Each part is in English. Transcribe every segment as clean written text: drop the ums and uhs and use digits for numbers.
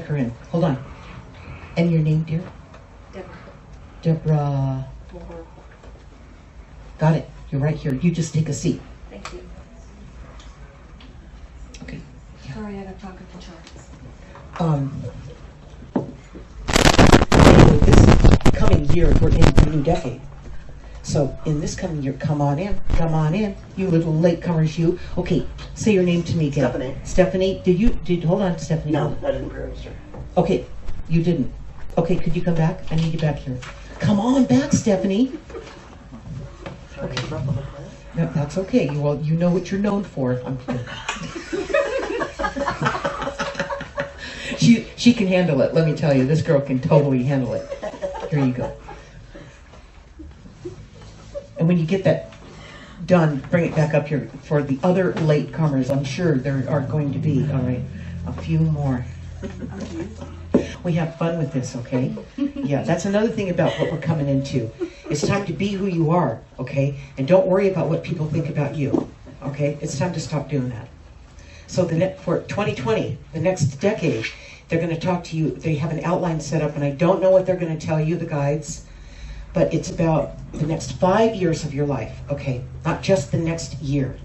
her in. Hold on. And your name, dear? Deborah. Got it. You're right here. You just take a seat. Thank you. Okay. Sorry, I got talking to Charles. Anyway, this coming year, we're in a new decade. So in this coming year, come on in, you little latecomers, you. Okay, say your name to me again. Stephanie. Stephanie, hold on, Stephanie. No, I didn't register. Okay, you didn't. Okay, could you come back? I need you back here. Come on back, Stephanie. Okay. No, that's okay. You know what you're known for. I'm kidding. She can handle it. Let me tell you, this girl can totally handle it. Here you go. And when you get that done, bring it back up here for the other latecomers. I'm sure there are going to be, all right, a few more. We have fun with this, okay? Yeah, that's another thing about what we're coming into. It's time to be who you are, okay? And don't worry about what people think about you, okay? It's time to stop doing that. So for 2020, the next decade, they're going to talk to you. They have an outline set up, and I don't know what they're going to tell you, the guides, but it's about the next 5 years of your life, okay? Not just the next year.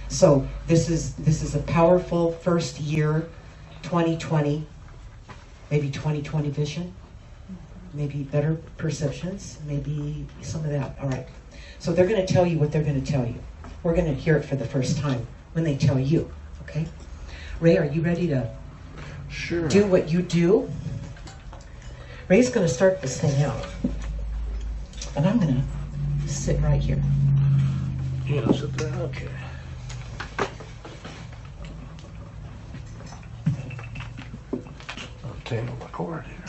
So this is a powerful first year, 2020, maybe 2020 vision, maybe better perceptions, maybe some of that. All right. So they're going to tell you what they're going to tell you. We're going to hear it for the first time when they tell you, okay? Ray, are you ready to do what you do? Ray's going to start this thing out. And I'm going to sit right here. Yeah, sit there. Okay. I'll tangle my cord here.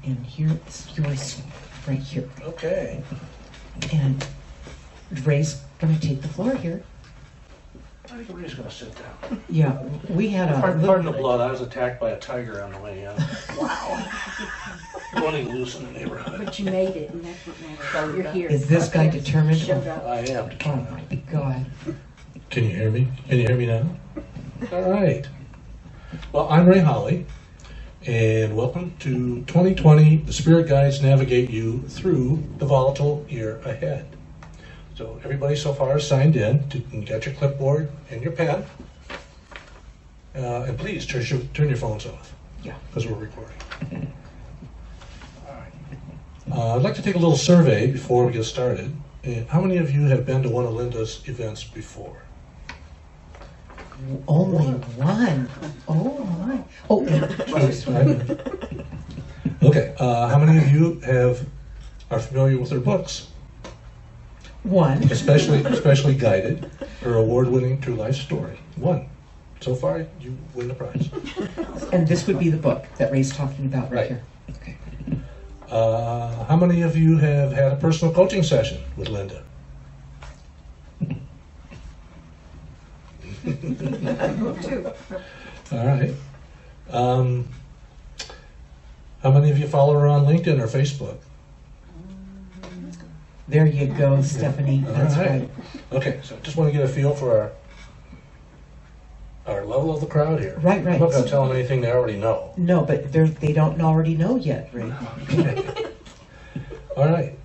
And here it's yours, right here. Okay. And Ray's going to take the floor here. I think Ray's going to sit down. Yeah, we had a... Pardon the blood, I was attacked by a tiger on the way in. Wow. Running loose in the neighborhood. But you made it, and that's what matters. You're here. Is this guy determined? Showed up. I am. Oh my God. Can you hear me? Can you hear me now? All right. Well, I'm Ray Holly, and welcome to 2020. The Spirit Guides navigate you through the volatile year ahead. So everybody so far is signed in. You got your clipboard and your pen. And please turn your phones off. Yeah. Because we're recording. All right. I'd like to take a little survey before we get started. How many of you have been to one of Linda's events before? Only one. Oh my. Oh, Twice, right? Okay. How many of you are familiar with her books? one. Especially guided, her award-winning true life story. One. So far, you win the prize. And this would be the book that Ray's talking about right Right. here. Okay. How many of you have had a personal coaching session with Linda? Two. All right. How many of you follow her on LinkedIn or Facebook? There you go, Stephanie. That's All right. Okay, so just want to get a feel for our level of the crowd here. Right. I'm not going to tell them anything they already know. No, but they don't already know yet, Ray. Okay. All right.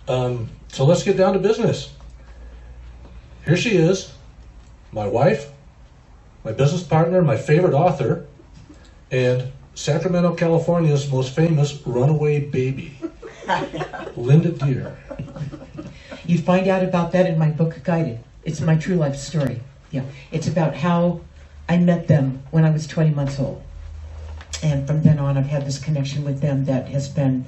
So let's get down to business. Here she is, my wife, my business partner, my favorite author, and Sacramento, California's most famous runaway baby, Linda Deir. You'd find out about that in my book, Guided. It's my true life story. Yeah, it's about how I met them when I was 20 months old. And from then on, I've had this connection with them that has been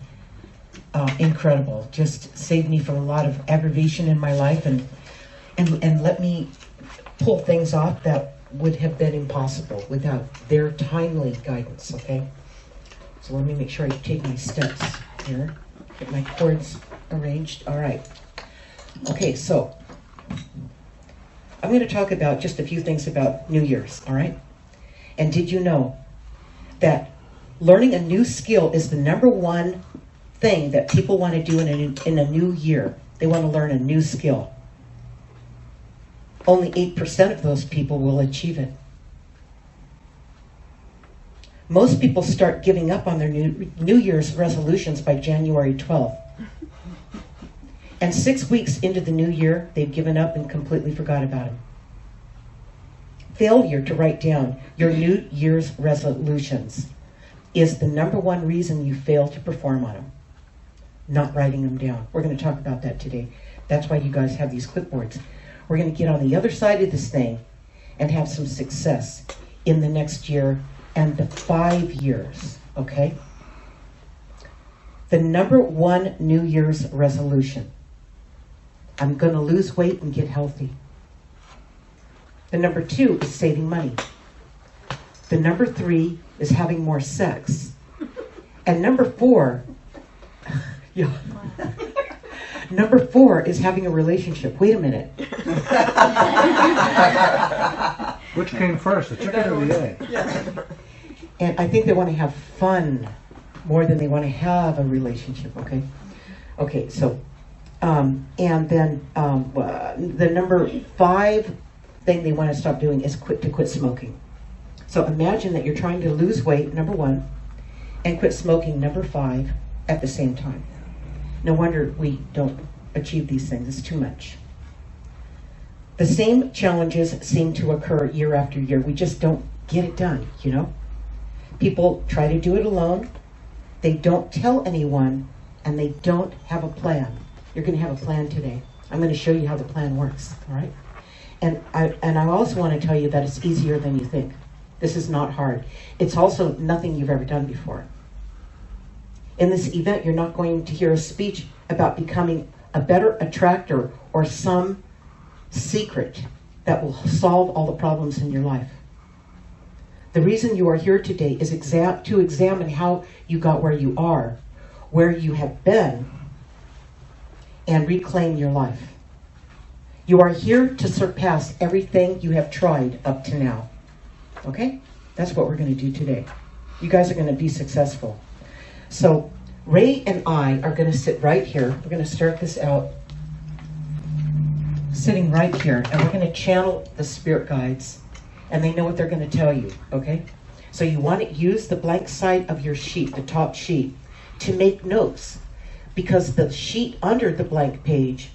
incredible. Just saved me from a lot of aggravation in my life and let me pull things off that would have been impossible without their timely guidance, okay? So let me make sure I take my steps here. Get my chords arranged. All right. Okay, so I'm going to talk about just a few things about New Year's, all right? And did you know that learning a new skill is the number one thing that people want to do in a new year? They want to learn a new skill. only 8% of those people will achieve it. Most people start giving up on their New Year's resolutions by January 12th. And 6 weeks into the new year, they've given up and completely forgot about them. Failure to write down your New Year's resolutions is the number one reason you fail to perform on them. Not writing them down. We're going to talk about that today. That's why you guys have these clipboards. We're going to get on the other side of this thing and have some success in the next year and the 5 years, okay? The number one New Year's resolution: I'm going to lose weight and get healthy. The number 2 is saving money. The number 3 is having more sex. And number 4, yeah. Number 4 is having a relationship. Wait a minute. Which came first, the chicken or the egg? And I think they want to have fun more than they want to have a relationship, okay? Okay, so, and then the number 5 thing they want to stop doing is quit smoking. So imagine that you're trying to lose weight, number 1, and quit smoking, number 5, at the same time. No wonder we don't achieve these things. It's too much. The same challenges seem to occur year after year. We just don't get it done, you know? People try to do it alone. They don't tell anyone, and they don't have a plan. You're going to have a plan today. I'm going to show you how the plan works, all right? And I also want to tell you that it's easier than you think. This is not hard. It's also nothing you've ever done before. In this event, you're not going to hear a speech about becoming a better attractor or some secret that will solve all the problems in your life. The reason you are here today is to examine how you got where you are, where you have been, and reclaim your life. You are here to surpass everything you have tried up to now. Okay? That's what we're going to do today. You guys are going to be successful. So Ray and I are going to sit right here. We're going to start this out sitting right here, and we're going to channel the spirit guides, and they know what they're going to tell you, okay? So you want to use the blank side of your sheet, the top sheet, to make notes, because the sheet under the blank page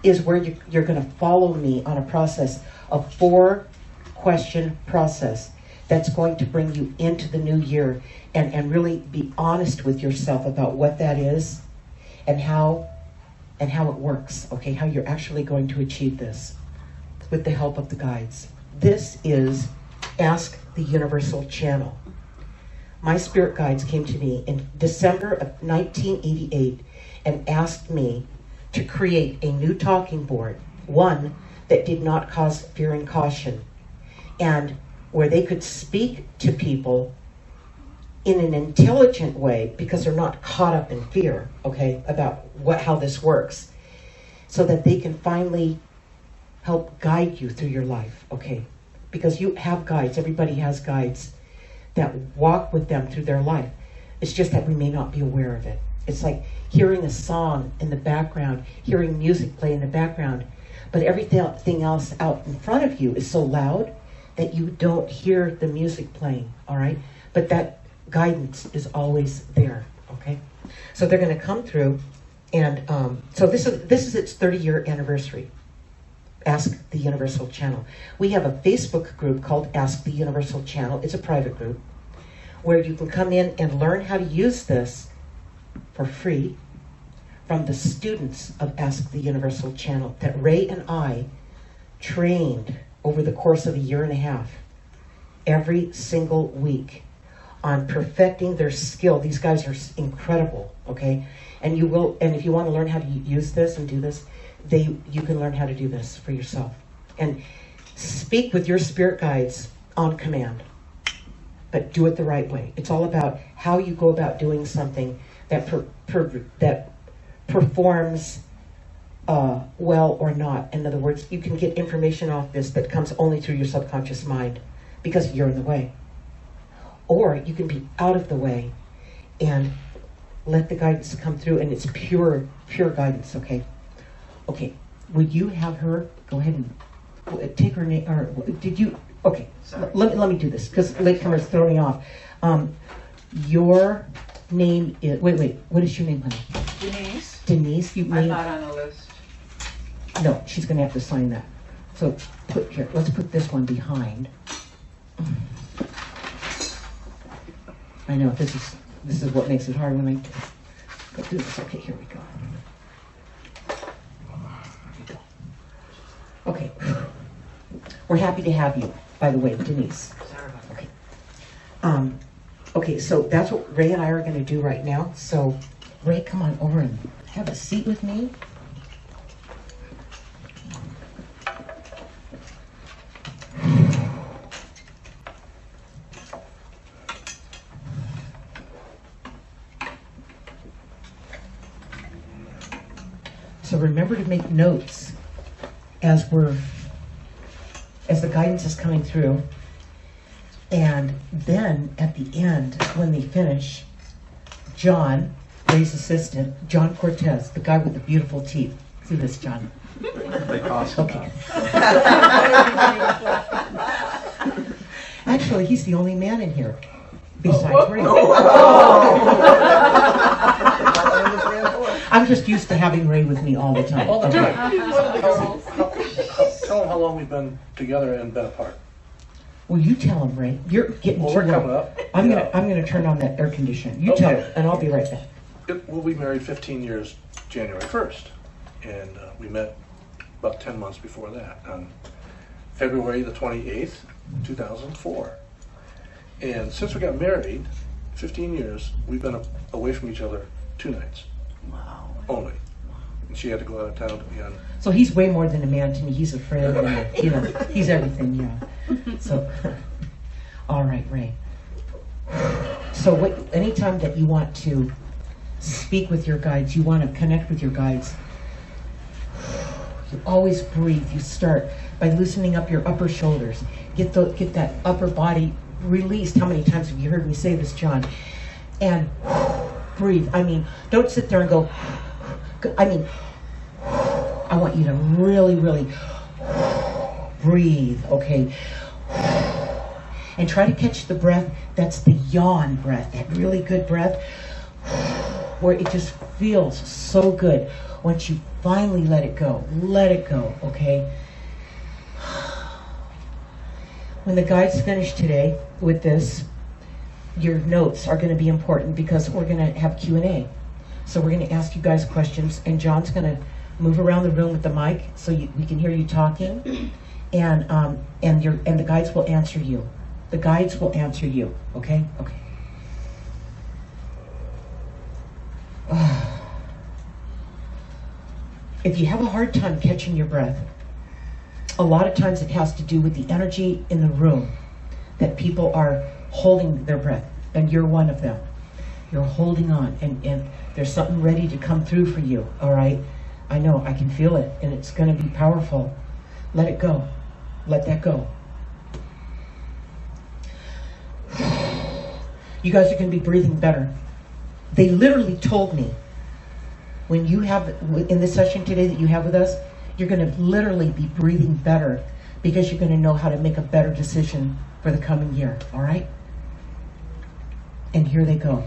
is where you're going to follow me on a process, a 4-question process that's going to bring you into the new year and really be honest with yourself about what that is and how it works, okay? How you're actually going to achieve this with the help of the guides. This is Ask the Universal Channel. My spirit guides came to me in December of 1988 and asked me to create a new talking board, one that did not cause fear and caution, and where they could speak to people in an intelligent way, because they're not caught up in fear, okay, about how this works, so that they can finally help guide you through your life, okay? Because you have guides, everybody has guides that walk with them through their life. It's just that we may not be aware of it. It's like hearing a song in the background, hearing music play in the background, but everything else out in front of you is so loud that you don't hear the music playing, all right? But that guidance is always there, okay? So they're going to come through, and so this is its 30-year anniversary. Ask the Universal Channel. We have a Facebook group called Ask the Universal Channel. It's a private group where you can come in and learn how to use this for free from the students of Ask the Universal Channel that Ray and I trained over the course of a year and a half, every single week, on perfecting their skill. These guys are incredible, okay? And if you want to learn how to use this and do this, you can learn how to do this for yourself. And speak with your spirit guides on command, but do it the right way. It's all about how you go about doing something that performs well or not. In other words, you can get information off this that comes only through your subconscious mind because you're in the way. Or you can be out of the way and let the guidance come through, and it's pure guidance, okay? Okay, would you have her go ahead and take her name, or did you, okay, let me do this, because latecomers throw me off. Your name is, wait, what is your name, honey? Denise? Denise, you I'm name? not on the list. No, she's gonna have to sign that. So let's put this one behind. I know, this is what makes it hard when I go through this. Okay, here we go. Okay. We're happy to have you, by the way, Denise. Sorry about that. Okay. Okay, so that's what Ray and I are going to do right now. So, Ray, come on over and have a seat with me. So remember to make notes as the guidance is coming through. And then at the end, when they finish, John, Ray's assistant, John Cortez, the guy with the beautiful teeth. See this, John? They cost Okay. Actually, he's the only man in here besides Ray. I'm just used to having Ray with me all the time. All the Okay. time. Tell them how long we've been together and been apart. Well, you tell him, Ray. You're getting Well, too we're low. coming up. I'm Yeah. gonna turn on that air conditioner. You tell Okay. him, and I'll be right back. We'll be married 15 years January 1st. And we met about 10 months before that on February the 28th, 2004. And since we got married, 15 years, we've been away from each other 2 nights. Wow. Only. And she had to go out of town to be on. So he's way more than a man to me. He's a friend, and, he's everything. Yeah. So, all right, Ray. So, anytime that you want to speak with your guides, you want to connect with your guides, you always breathe. You start by loosening up your upper shoulders. Get that upper body released. How many times have you heard me say this, John? And breathe. I mean, don't sit there and go. I mean, I want you to really, really breathe, okay? And try to catch the breath. That's the yawn breath, that really good breath, where it just feels so good. Once you finally let it go, okay? When the guides finish today with this, your notes are going to be important because we're going to have Q&A. So we're going to ask you guys questions, and John's going to move around the room with the mic so we can hear you talking, and the guides will answer you. The guides will answer you. Okay. Okay. If you have a hard time catching your breath, a lot of times it has to do with the energy in the room, that people are holding their breath, and you're one of them. You're holding on, and there's something ready to come through for you, all right? I know, I can feel it, and it's going to be powerful. Let it go. Let that go. You guys are going to be breathing better. They literally told me, when you have, in this session today that you have with us, you're going to literally be breathing better because you're going to know how to make a better decision for the coming year, all right? And here they go.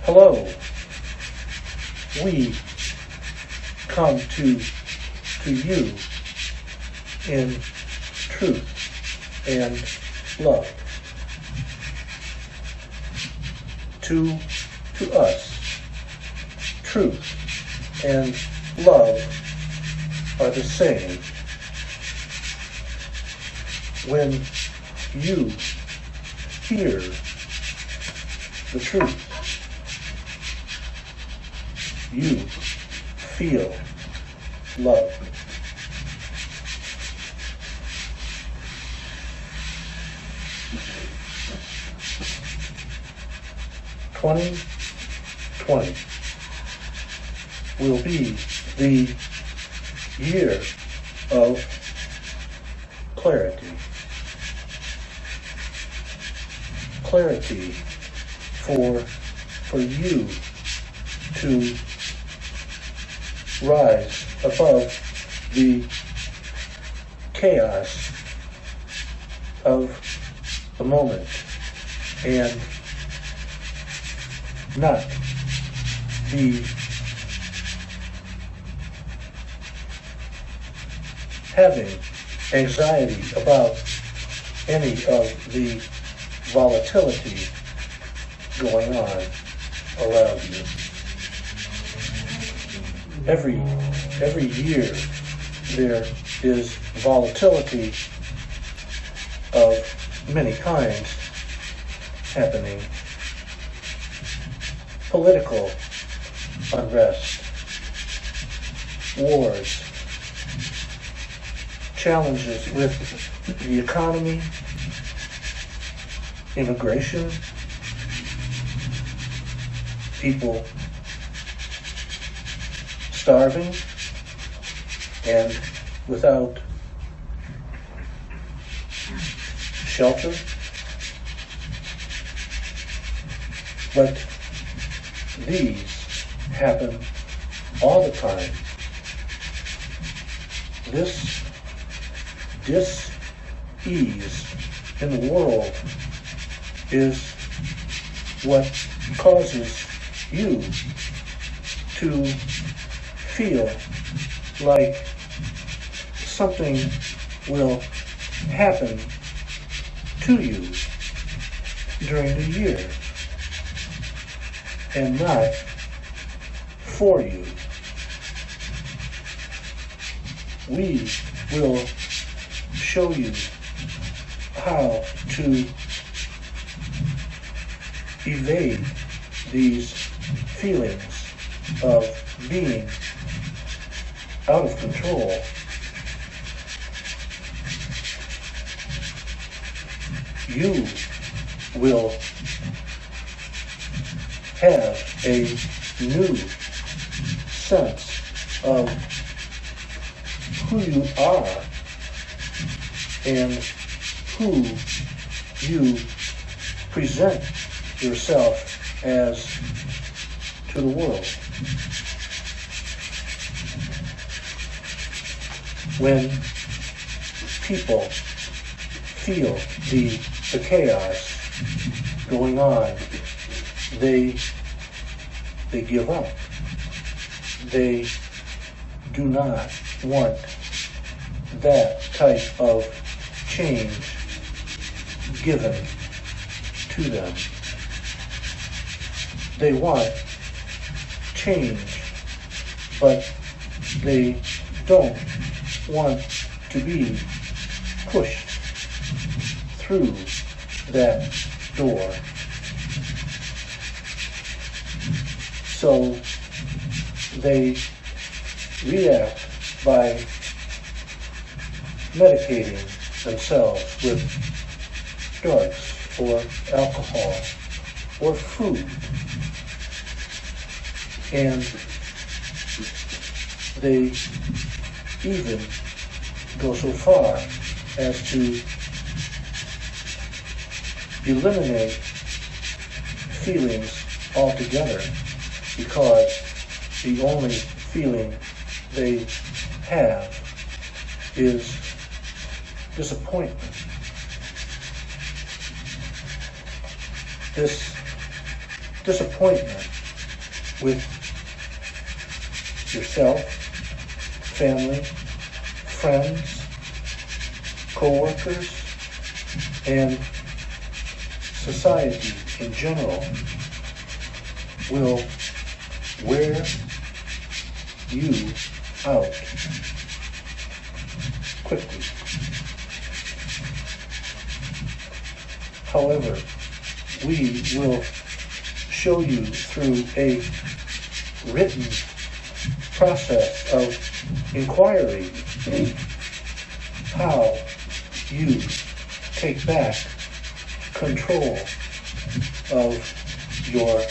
Hello. We come to you in truth and love. To us, truth and love are the same. When you hear the truth, you feel love. '20 will be the year of clarity. Clarity for you to rise above the chaos of the moment and not be having anxiety about any of the volatility going on around you. Every year there is volatility of many kinds happening. Political unrest, wars, challenges with the economy, immigration, people starving and without shelter. But these happen all the time. This dis-ease in the world is what causes you to feel like something will happen to you during the year and not for you. We will show you how to evade these feelings of being out of control. You will have a new sense of who you are and who you present yourself as to the world. When people feel the chaos going on, they give up. They do not want that type of change given to them. They want change, but they don't want to be pushed through that door. So they react by medicating themselves with drugs or alcohol or food. And they even go so far as to eliminate feelings altogether, because the only feeling they have is disappointment. This disappointment with yourself, family, friends, co-workers, and society in general will wear you out quickly. However, we will show you through a written process of inquiry how you take back control of your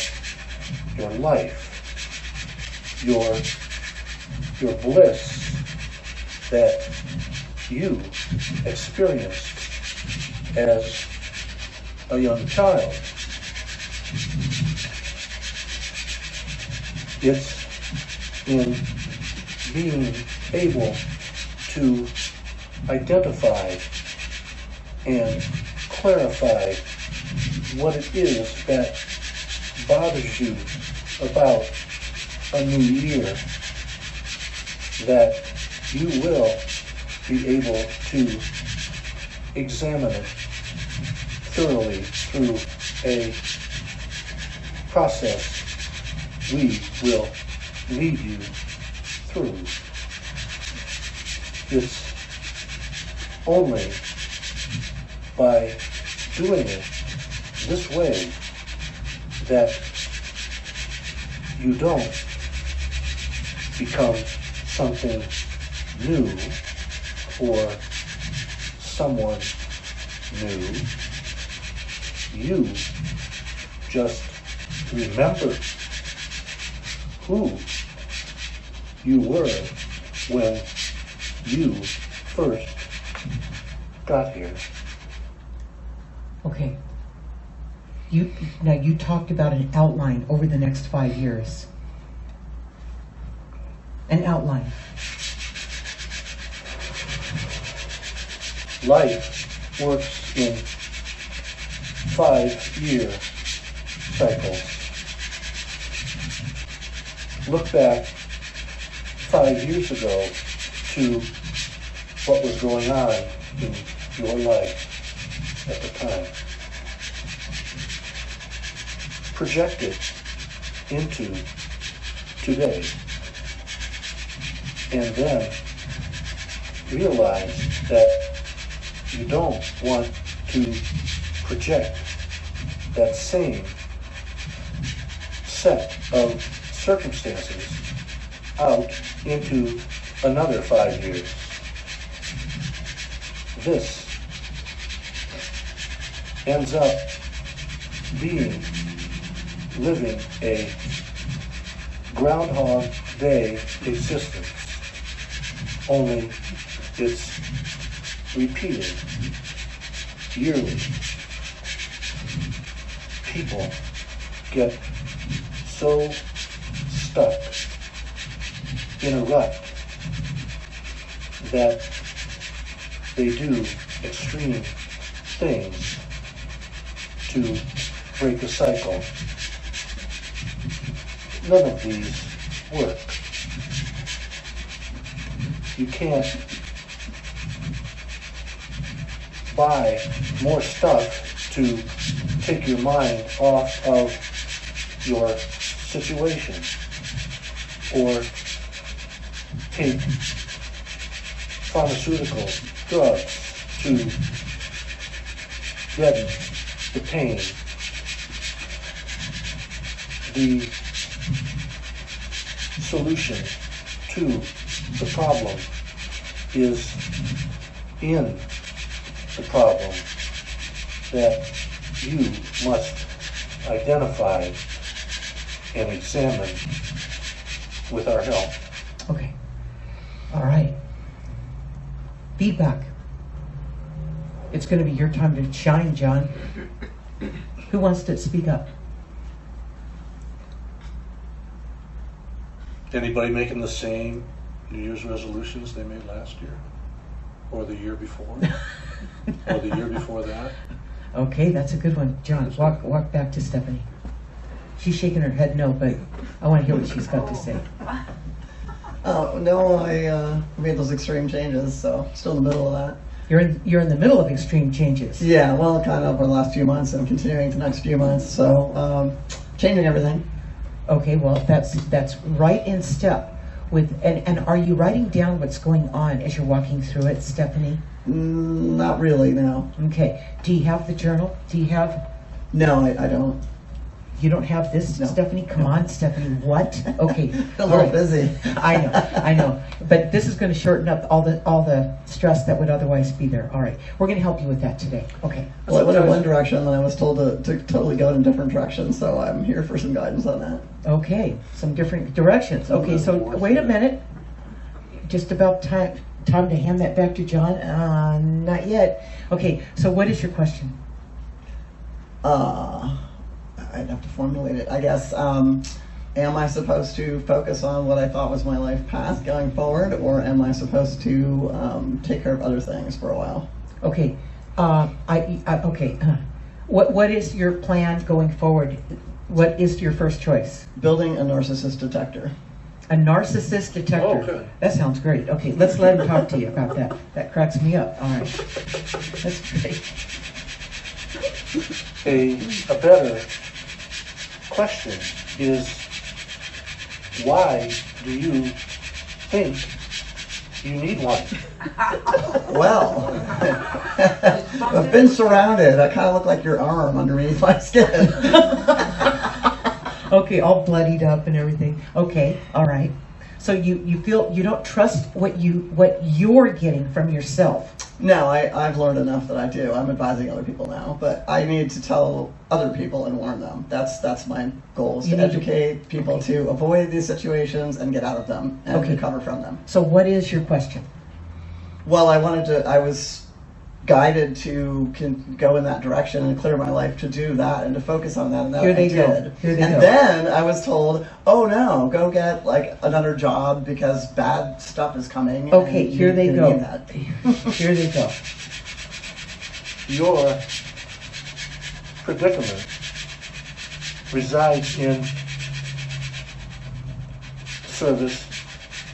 life, your bliss that you experienced as a young child. It's in being able to identify and clarify what it is that bothers you about a new year, that you will be able to examine it thoroughly through a process we will lead you through. It's only by doing it this way that you don't become something new or someone new. You just remember who you were when you first got here. Okay. Now you talked about an outline over the next 5 years. An outline. Life works in 5-year cycles. Look back 5 years ago to what was going on in your life at the time. Project it into today. And then realize that you don't want to project that same set of circumstances out into another 5 years. This ends up being living a Groundhog Day existence, only it's repeated yearly. People get so stuck in a rut that they do extreme things to break the cycle. None of these work. You can't buy more stuff to take your mind off of your situation, or take pharmaceutical drugs to deaden the pain. The solution to the problem is in the problem that you must identify and examine with our help. Okay. All right. Feedback. It's going to be your time to shine, John. Who wants to speak up? Anybody making the same New Year's resolutions they made last year? Or the year before? Or the year before that? Okay, that's a good one. John, walk back to Stephanie. She's shaking her head no, but I want to hear what she's got to say. Oh, no, I made those extreme changes, so still in the middle of that. You're in the middle of extreme changes. Yeah, well, kind of over the last few months and continuing the next few months, so changing everything. Okay, well, that's right in step with, and are you writing down what's going on as you're walking through it, Stephanie? Not really, no. Okay. Do you have the journal? Do you have? No, I don't. You don't have this, No. Stephanie? Come on, Stephanie. What? Okay. A little busy. I know. But this is going to shorten up all the stress that would otherwise be there. All right. We're going to help you with that today. Okay. Well, I went in one direction, then I was told to totally go in a different direction, so I'm here for some guidance on that. Okay. Some different directions. Okay, so wait a minute. Just about time to hand that back to John. Not yet. Okay, so what is your question? I'd have to formulate it. I guess am I supposed to focus on what I thought was my life path going forward, or am I supposed to take care of other things for a while? Okay. Okay. What is your plan going forward? What is your first choice? Building a narcissist detector. A narcissist detector. Oh, good. That sounds great. Okay, let's let him talk to you about that. That cracks me up. All right. That's great. A better question is, why do you think you need one? Well, I've been surrounded. I kind of look like your arm underneath my skin. Okay, all bloodied up and everything. Okay, all right. So you feel you don't trust what you're getting from yourself. No, I've learned enough that I do. I'm advising other people now, but I need to tell other people and warn them. That's my goal, is You to need to- educate people to avoid these situations and get out of them and Okay. recover from them. So what is your question? Well, I was guided to go in that direction and clear my life to do that and to focus on that, and that Here they I go. did. Here they and go. then I was told, oh no, go get like another job because bad stuff is coming. Okay, and here you- they you go. need that. Here they go. Your predicament resides in service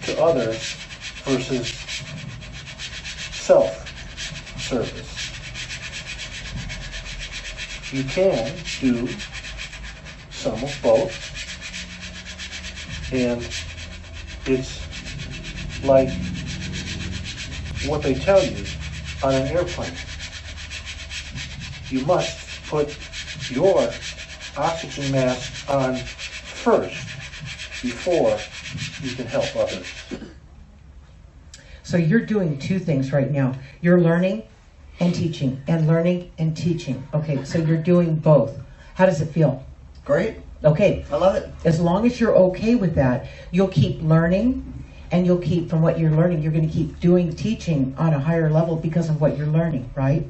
to others versus self-service. You can do some of both, and it's like what they tell you on an airplane. You must put your oxygen mask on first before you can help others. So you're doing two things right now. You're learning and teaching, and learning and teaching. Okay, so you're doing both. How does it feel? Great. Okay, I love it. as long as you're okay with that, you'll keep learning, and you'll keep, from what you're learning, you're going to keep doing teaching on a higher level because of what you're learning, right?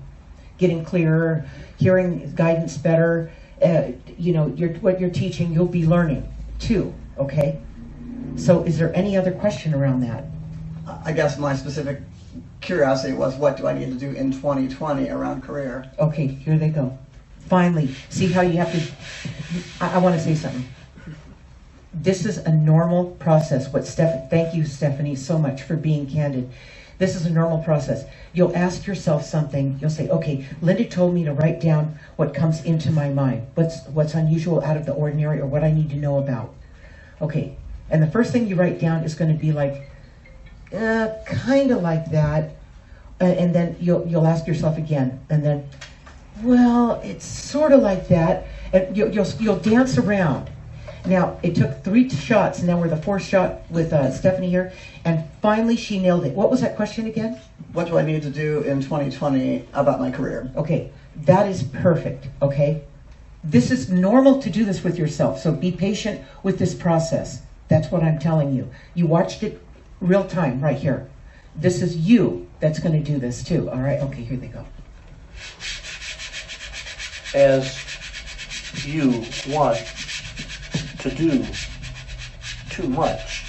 Getting clearer, hearing guidance better. What you're teaching, you'll be learning too, okay? So is there any other question around that? I guess my specific curiosity was, what do I need to do in 2020 around career? Okay, here they go. Finally, see how you have to, I want to say something. This is a normal process. Thank you, Stephanie, so much for being candid. This is a normal process. You'll ask yourself something. You'll say, okay, Linda told me to write down what comes into my mind. What's unusual, out of the ordinary, or what I need to know about. Okay, and the first thing you write down is going to be like, kind of like that. And then you'll ask yourself again. And then, well, it's sort of like that. And you'll dance around. Now, it took 3 shots, and now we're the 4th shot with Stephanie here, and finally she nailed it. What was that question again? What do I need to do in 2020 about my career? Okay, that is perfect, okay? This is normal to do this with yourself, so be patient with this process. That's what I'm telling you. You watched it real time right here. This is you that's going to do this too, all right? Okay, here they go. As you want to do too much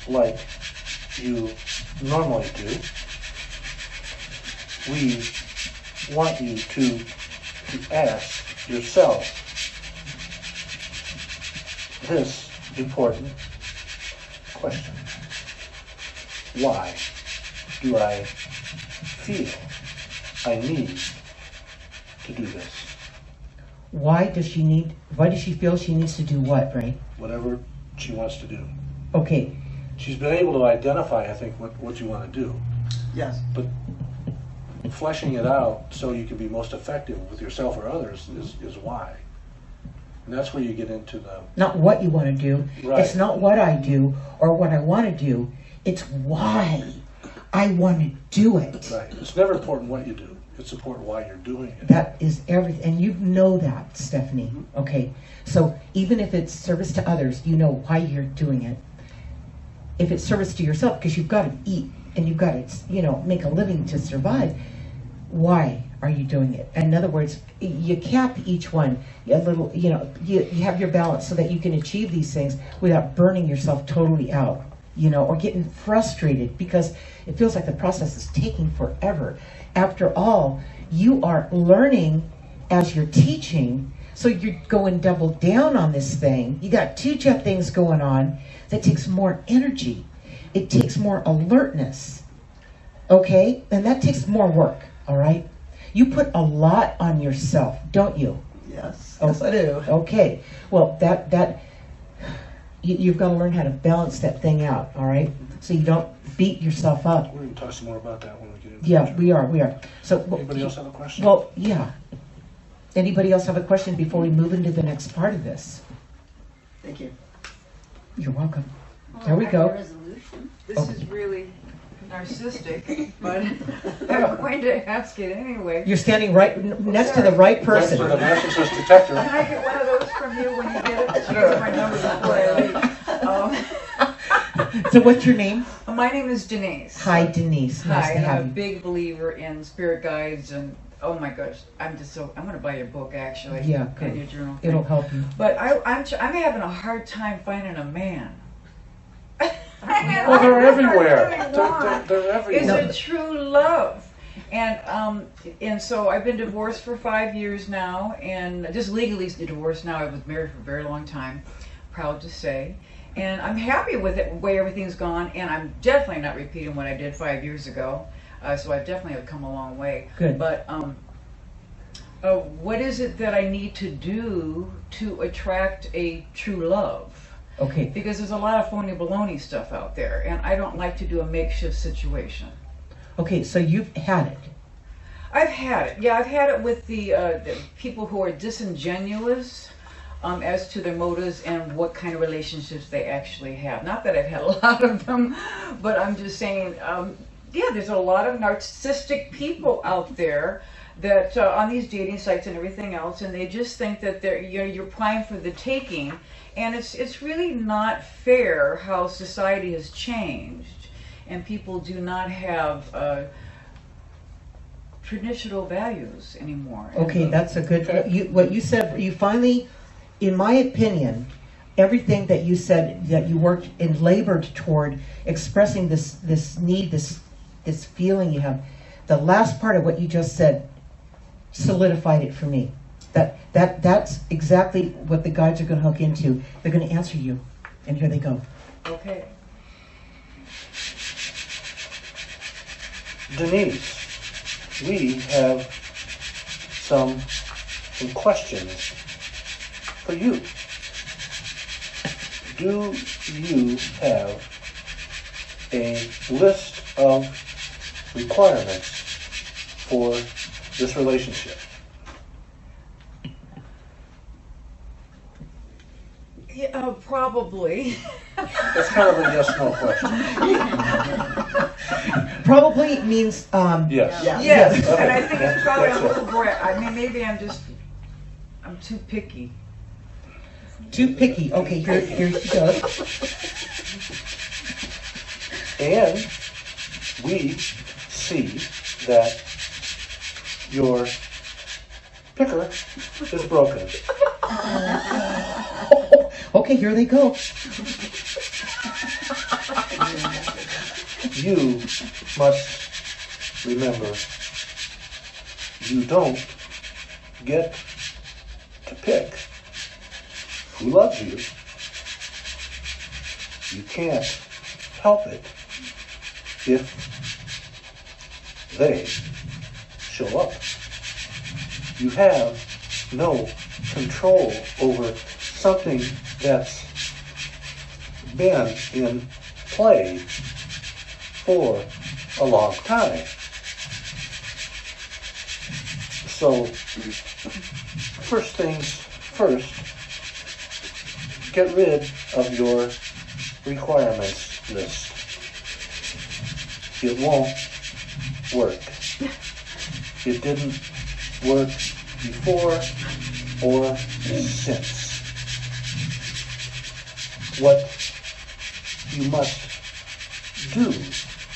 like you normally do, we want you to ask yourself this important question. Why do I feel I need to do this? Why does she feel she needs to do what, Ray? Whatever she wants to do. Okay, She's been able to identify, I think, what you want to do. Yes. But fleshing it out so you can be most effective with yourself or others is why. And that's where you get into the... not what you want to do. Right. It's not what I do or what I want to do. It's why I want to do it. Right. It's never important what you do. It's important why you're doing it. That is everything. And you know that, Stephanie. Okay. So even if it's service to others, you know why you're doing it. If it's service to yourself, because you've got to eat and you've got to, make a living to survive, why are you doing it? In other words, you cap each one a little, you have your balance so that you can achieve these things without burning yourself totally out, or getting frustrated because it feels like the process is taking forever. After all, you are learning as you're teaching, so you're going double down on this thing. You got two things going on that takes more energy. It takes more alertness, okay? And that takes more work, all right? You put a lot on yourself, don't you? Yes. Yes, I do. Okay. Well, you've got to learn how to balance that thing out, all right? So you don't beat yourself up. We're going to talk some more about that when we get into Yeah, we are. So, Anybody else have a question? well, yeah. Anybody else have a question before we move into the next part of this? Thank you. You're welcome. Well, There we I have a go. resolution. This is really narcissistic, but I'm going to ask it anyway. You're standing right next to the right Next to the person. narcissist detector. Can I get one of those from you when you get it? Sure. My number before I leave. So what's your name? My name is Denise. Hi, Denise. Nice Hi, to and I'm have a you. big believer in spirit guides and oh my gosh, I'm going to buy your book actually. Yeah, good. And your journal. It'll help you. But I'm having a hard time finding a man. Well, they're everywhere. They're Is everywhere. it true love? And so I've been divorced for 5 years now, and just legally divorced now. I was married for a very long time, proud to say. And I'm happy with it, the way everything's gone, and I'm definitely not repeating what I did 5 years ago. So I definitely have come a long way. Good. But what is it that I need to do to attract a true love? Okay. Because there's a lot of phony baloney stuff out there, and I don't like to do a makeshift situation. Okay, so you've had it. I've had it. Yeah, I've had it with the people who are disingenuous as to their motives and what kind of relationships they actually have. Not that I've had a lot of them, but I'm just saying, yeah, there's a lot of narcissistic people out there that on these dating sites and everything else, and they just think that you're prime for the taking. And it's really not fair how society has changed, and people do not have traditional values anymore. Okay, that's a good. What you said. You finally, in my opinion, everything that you said that you worked and labored toward expressing this need, this feeling you have. The last part of what you just said solidified it for me. That's exactly what the guides are going to hook into. They're going to answer you, and here they go. Okay. Denise, we have some questions for you. Do you have a list of requirements for this relationship? Yeah, probably. That's kind of a yes/no question. Probably means Yes. Yeah. Yes, Okay, and I think it's probably a that's it. little brat. I mean, maybe I'm too picky. too picky. Okay, here she goes. And we see that your picker is broken. Okay, here they go. You must remember, you don't get to pick who loves you. You can't help it if they show up. You have no control over something that's been in play for a long time. So, first things first, get rid of your requirements list. It won't work. It didn't work before or since. What you must do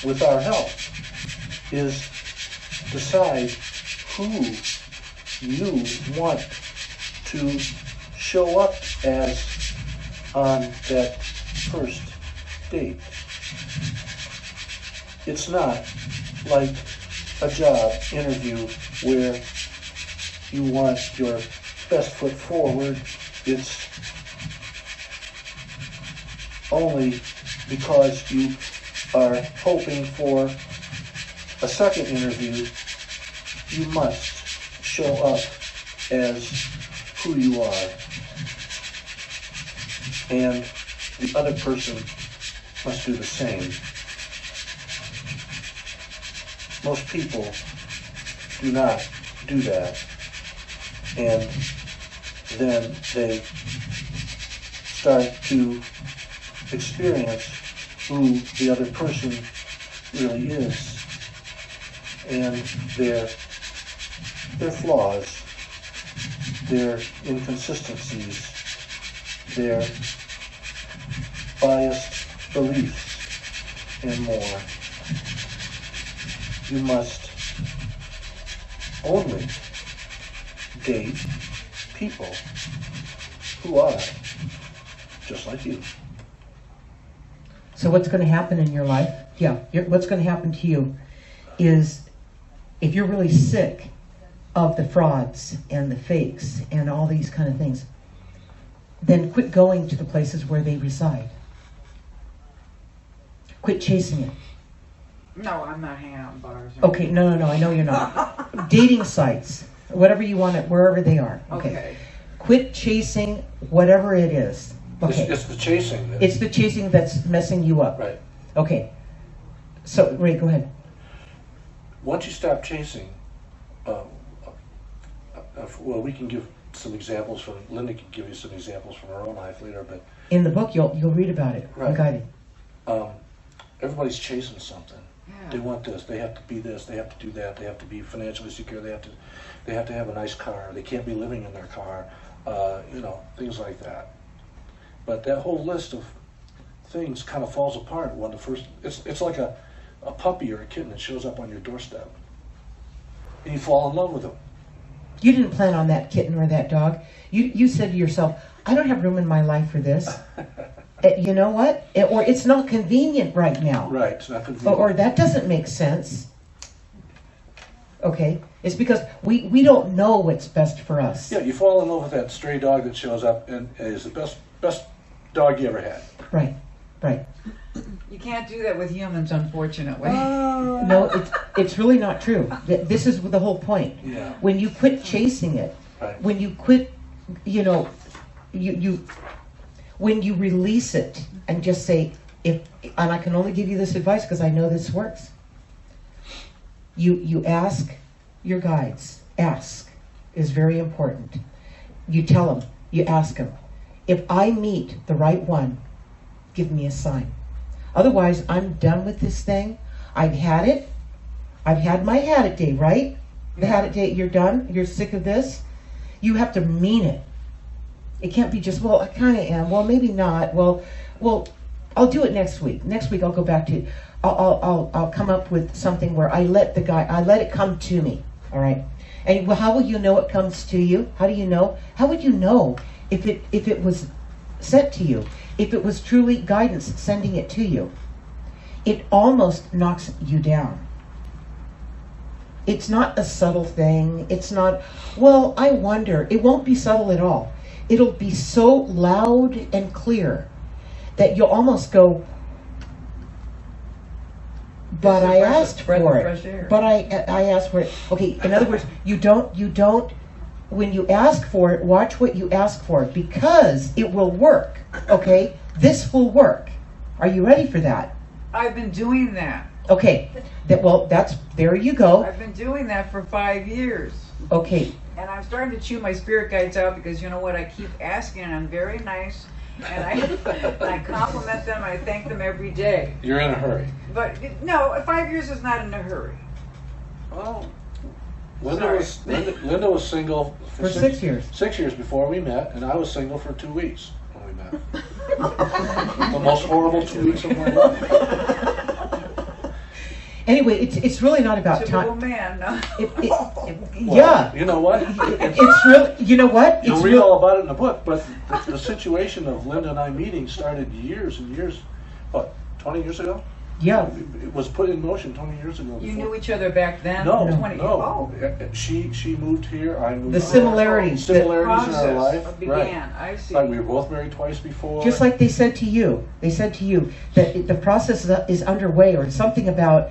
with our help is decide who you want to show up as on that first date. It's not like a job interview where you want your best foot forward. It's only because you are hoping for a second interview, you must show up as who you are. And the other person must do the same. Most people do not do that. And then they start to experience who the other person really is and their flaws, their inconsistencies, their biased beliefs, and more. You must only date people who are just like you. So what's going to happen in your life? What's going to happen to you is, if you're really sick of the frauds and the fakes and all these kind of things, then quit going to the places where they reside. Quit chasing it. No, I'm not hanging out in bars. Okay, no, I know you're not. Dating sites, whatever you want, wherever they are. Okay. Quit chasing whatever it is. Okay. It's the chasing. It's the chasing that's messing you up. Right. Okay. So, Ray, go ahead. Once you stop chasing, well, we can give some examples from, Linda can give you some examples from her own life later, but In the book, you'll read about it. Right. Guided. Everybody's chasing something. Yeah. They want this, they have to be this, they have to do that, they have to be financially secure, they have to have a nice car, they can't be living in their car, things like that. But that whole list of things kind of falls apart when the first, it's like a puppy or a kitten that shows up on your doorstep. And you fall in love with them. You didn't plan on that kitten or that dog. You said to yourself, I don't have room in my life for this. You know what? Or it's not convenient right now. Right, it's not convenient. Or that doesn't make sense. Okay? It's because we don't know what's best for us. Yeah, you fall in love with that stray dog that shows up and is the best dog you ever had. Right. You can't do that with humans, unfortunately. No, it's really not true. This is the whole point. Yeah. When you quit chasing it, Right. when you quit, when you release it and just say, and I can only give you this advice because I know this works. You ask your guides. Ask is very important. You tell them, you ask them, if I meet the right one, give me a sign. Otherwise, I'm done with this thing. I've had it. I've had my had it day, right? The had it day, you're done. You're sick of this. You have to mean it. It can't be just, well, I kind of am. Well, maybe not. Well, I'll do it next week. Next week I'll go back to, I'll come up with something where I let it come to me. All right. And well, how will you know it comes to you? How do you know? How would you know if it was sent to you? If it was truly guidance sending it to you? It almost knocks you down. It's not a subtle thing. It's not, well, I wonder. It won't be subtle at all. It'll be so loud and clear that you'll almost go, but I asked for it. But I asked for it. Okay, in other words, you don't, when you ask for it, watch what you ask for because it will work. Okay? This will work. Are you ready for that? I've been doing that. Okay. There you go. I've been doing that for 5 years. Okay. And I'm starting to chew my spirit guides out because you know what? I keep asking and I'm very nice. And I compliment them. I thank them every day. You're in a hurry. But no, 5 years is not in a hurry. Well, Linda was single For 6 years. 6 years before we met, and I was single for 2 weeks when we met. The most horrible 2 weeks of my life. Anyway, it's really not about Typical time. man. No? Yeah. You know what? It's really, you know what? You'll It's read real. all about it in the book, but the situation of Linda and I meeting started years and years, what, 20 years ago? Yeah. It was put in motion 20 years ago. You before. knew each other back then? No, 20 no. Oh. She moved here, I moved The here. similarities. Similarities in our Process life. began. Right. I see. Like we were both married twice before. Just like they said to you that the process is underway, or something about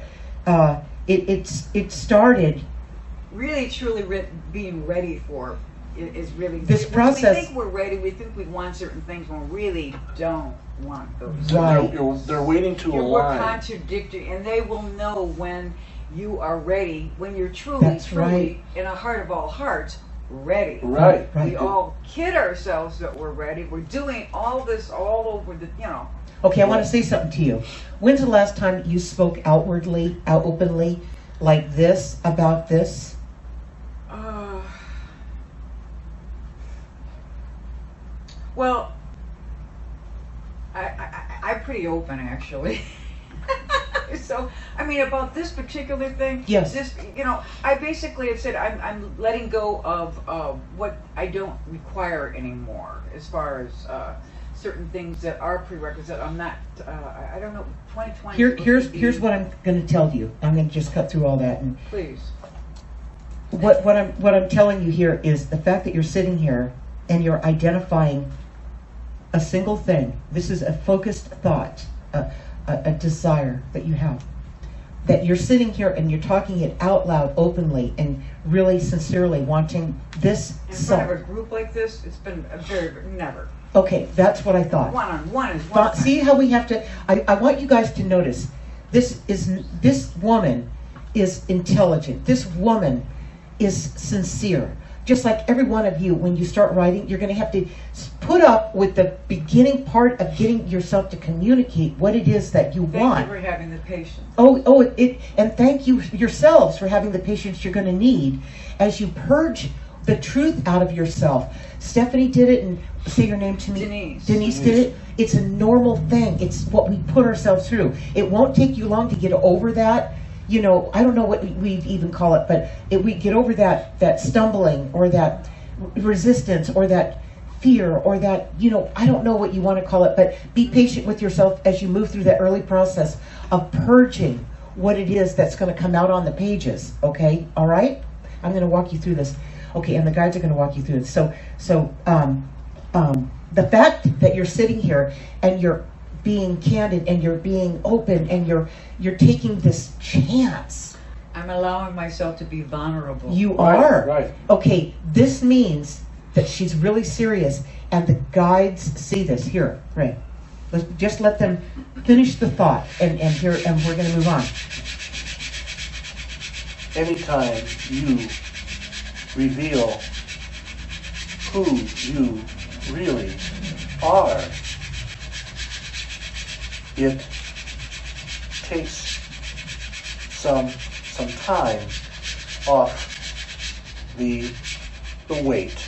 it started. Really, truly being ready for is really This when process- We think we're ready. We think we want certain things when we really don't want those. Right. They're waiting to We're align. contradictory, and they will know when you are ready. When you're truly, That's truly, in a heart of all hearts, ready. Right. We all kid ourselves that we're ready. We're doing all this all over the, Okay, I want to say something to you. When's the last time you spoke outwardly, openly, like this about this? Well, I'm pretty open actually. So, I mean, about this particular thing, Yes. This, I basically have said I'm letting go of what I don't require anymore, as far as certain things that are prerequisite. I'm not. I don't know. 2020. Here's what I'm going to tell you. I'm going to just cut through all that, and Please. what I'm telling you here is the fact that you're sitting here and you're identifying a single thing. This is a focused thought, a desire that you have. That you're sitting here and you're talking it out loud, openly, and really sincerely wanting this In self. front of a group like this, it's been never. Okay, that's what I thought. One-on-one is one. See how we have to. I want you guys to notice. This woman is intelligent. This woman is sincere. Just like every one of you, when you start writing, you're going to have to put up with the beginning part of getting yourself to communicate what it is that you want. Thank you for having the patience. And thank you yourselves for having the patience you're going to need as you purge the truth out of yourself. Stephanie did it, and say your name to me. Denise did it. It's a normal thing. It's what we put ourselves through. It won't take you long to get over that. I don't know what we even call it, but we get over that stumbling or that resistance or that fear or that, I don't know what you want to call it, but be patient with yourself as you move through that early process of purging what it is that's going to come out on the pages, okay? All right? I'm going to walk you through this. Okay, and the guides are going to walk you through this. So the fact that you're sitting here and you're being candid and you're being open and you're taking this chance. I'm allowing myself to be vulnerable. You are. Right. Okay, this means that she's really serious, and the guides see this. Here, Ray. Just let them finish the thought, and we're going to move on. Anytime you reveal who you really are, it takes some time off the weight.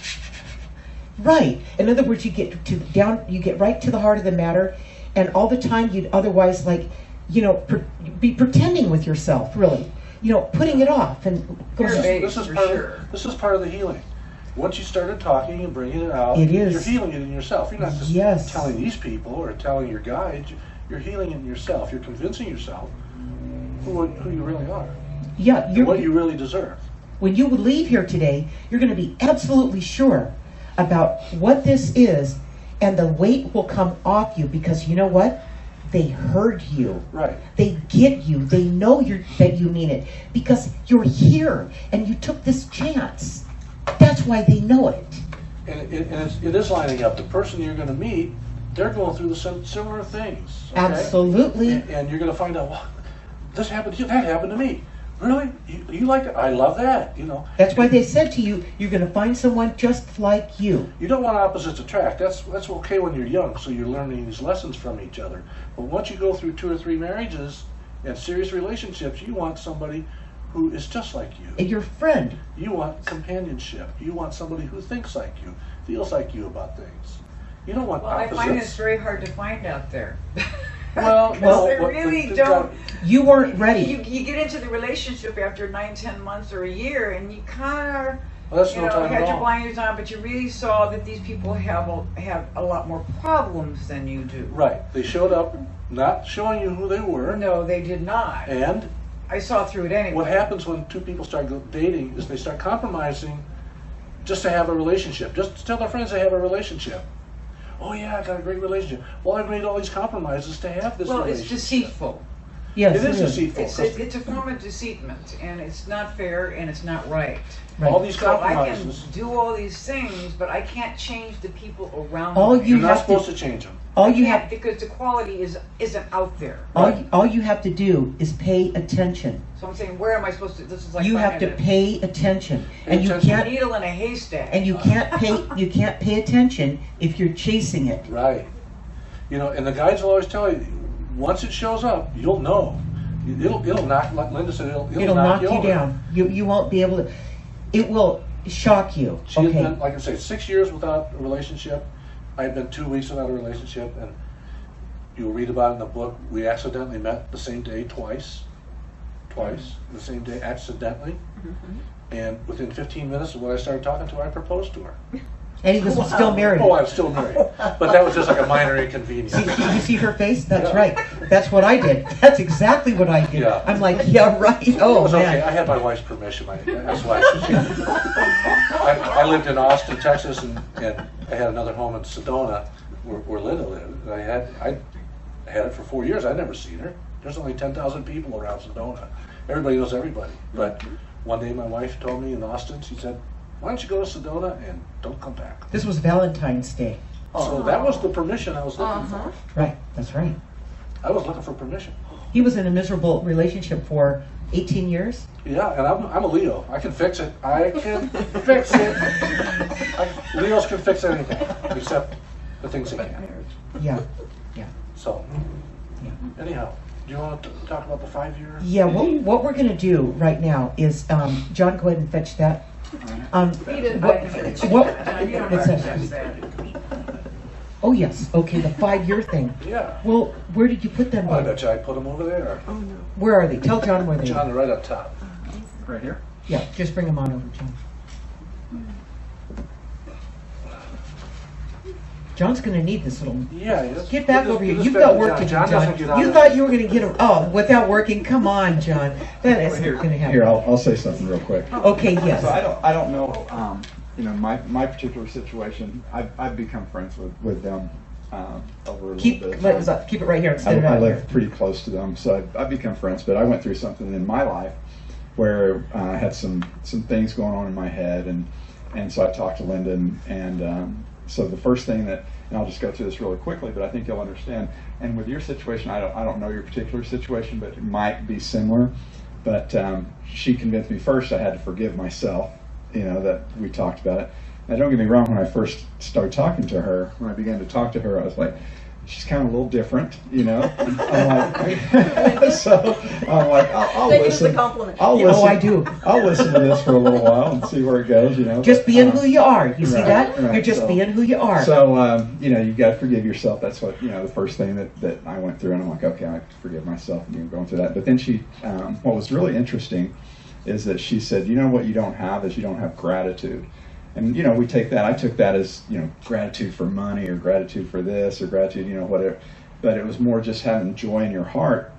Right. In other words, you get right to the heart of the matter, and all the time you'd otherwise be pretending with yourself, really. Putting it off and This is part of the healing. Once you started talking and bringing it out, you're healing it in yourself. You're not just telling these people or telling your guides. You're healing it in yourself. You're convincing yourself who you really are. Yeah, what you really deserve. When you leave here today, you're going to be absolutely sure about what this is, and the weight will come off you, because you know what? They heard you. Right. They get you. They know that you mean it, because you're here and you took this chance. That's why they know it. And it is lining up. The person you're going to meet, they're going through the similar things. Okay? Absolutely. And you're going to find out, well, this happened to you. That happened to me. Really? You like it? I love that. That's why they said to you, you're going to find someone just like you. You don't want opposites attract. That's okay when you're young, so you're learning these lessons from each other. But once you go through 2 or 3 marriages and serious relationships, you want somebody who is just like you. And your friend. You want companionship. You want somebody who thinks like you, feels like you about things. You don't want opposites. I find it's very hard to find out there. Well, they what really the don't. You weren't ready. You get into the relationship after 9, 10 months or a year, and you kind of Well, that's no time had at your all. blinders on, but you really saw that these people have a lot more problems than you do. Right. They showed up not showing you who they were, No, they did not. and I saw through it anyway. what happens when two people start dating is they start compromising just to have a relationship, just to tell their friends they have a relationship. Oh yeah, I got a great relationship. Well, I've made all these compromises to have this Well, it's relationship. deceitful. Yes, It is deceitful. It's a form of deceitment, and it's not fair, and it's not right. All these So I can compromises. do all these things, but I can't change the people around All me. you You're not have supposed to, to change them. all I you can't have, because the quality isn't out there. all you have to do is pay attention. So I'm saying, where am I supposed to? This is like You have to finding pay attention, and you attention. a can't, needle in a haystack. and you can't pay attention if you're chasing it. Right. You know, and the guides will always tell you, once it shows up, you'll know. It'll knock, like Linda said, It'll knock you over. down. You won't be able to. It will shock you. She had Okay. been, like I say, 6 years without a relationship. I had been 2 weeks without a relationship, and you'll read about it in the book. We accidentally met the same day twice, the same day accidentally, and within 15 minutes of when I started talking to her, I proposed to her. And he was still married. Oh, I'm still married, but that was just like a minor inconvenience. You see her face? That's Yeah. right. That's what I did. That's exactly what I did. Yeah. I'm like, yeah, right. Oh, It was man. okay. I had my wife's permission. That's why. I lived in Austin, Texas, and I had another home in Sedona, where Linda lived. And I had it for 4 years. I'd never seen her. There's only 10,000 people around Sedona. Everybody knows everybody. But one day my wife told me in Austin, she said, "Why don't you go to Sedona and don't come back?" This was Valentine's Day. So that was the permission I was looking for. Right. That's right. I was looking for permission. He was in a miserable relationship for 18 years. Yeah, and I'm a Leo. I can fix it. I can fix it. Leos can fix anything except the things they can't. Yeah. So, Yeah. anyhow, do you want to talk about the 5-year? Yeah. What we're gonna do right now is, John, go ahead and fetch that. What? You don't What's have to that? fix that. Oh yes. Okay. The 5-year thing. Yeah. Well, where did you put them? I Then? bet you I put them over there. Where are they? Tell John where they John, are. they're right up top. Right here? Yeah. Just bring them on over, John. John's gonna need this little. Yeah. Yes. Get back Give over here. this You've back got to work to do, John. John doesn't John. get out You of thought it. you were going to get him. Oh, without working? Come on, John. That isn't going to happen. Here, I'll say something real quick. Okay, yes. So I don't know, my particular situation. I've become friends with them over a little Keep bit. keep it right here instead of I out live here. pretty close to them, so I've become friends. But I went through something in my life where I had some things going on in my head, and so I talked to Linda, and so the first thing that, and I'll just go through this really quickly, but I think you'll understand. And with your situation, I don't know your particular situation, but it might be similar. But she convinced me first I had to forgive myself. That we talked about it. Now, don't get me wrong. When I first started talking to her, when I began to talk to her, I was like, she's kind of a little different, I'm like, so I'm like, I'll Take it as a listen. compliment. I'll Yeah, listen. oh, I do. I'll listen to this for a little while and see where it goes. Just being who you are. You see Right, that? right. You're just So- being who you are. So, you've got to forgive yourself. That's what, the first thing that I went through. And I'm like, okay, I have to forgive myself and going through that. But then she, what was really interesting is that she said, what you don't have is you don't have gratitude. And, we take that, I took that as, gratitude for money or gratitude for this or gratitude, whatever. But it was more just having joy in your heart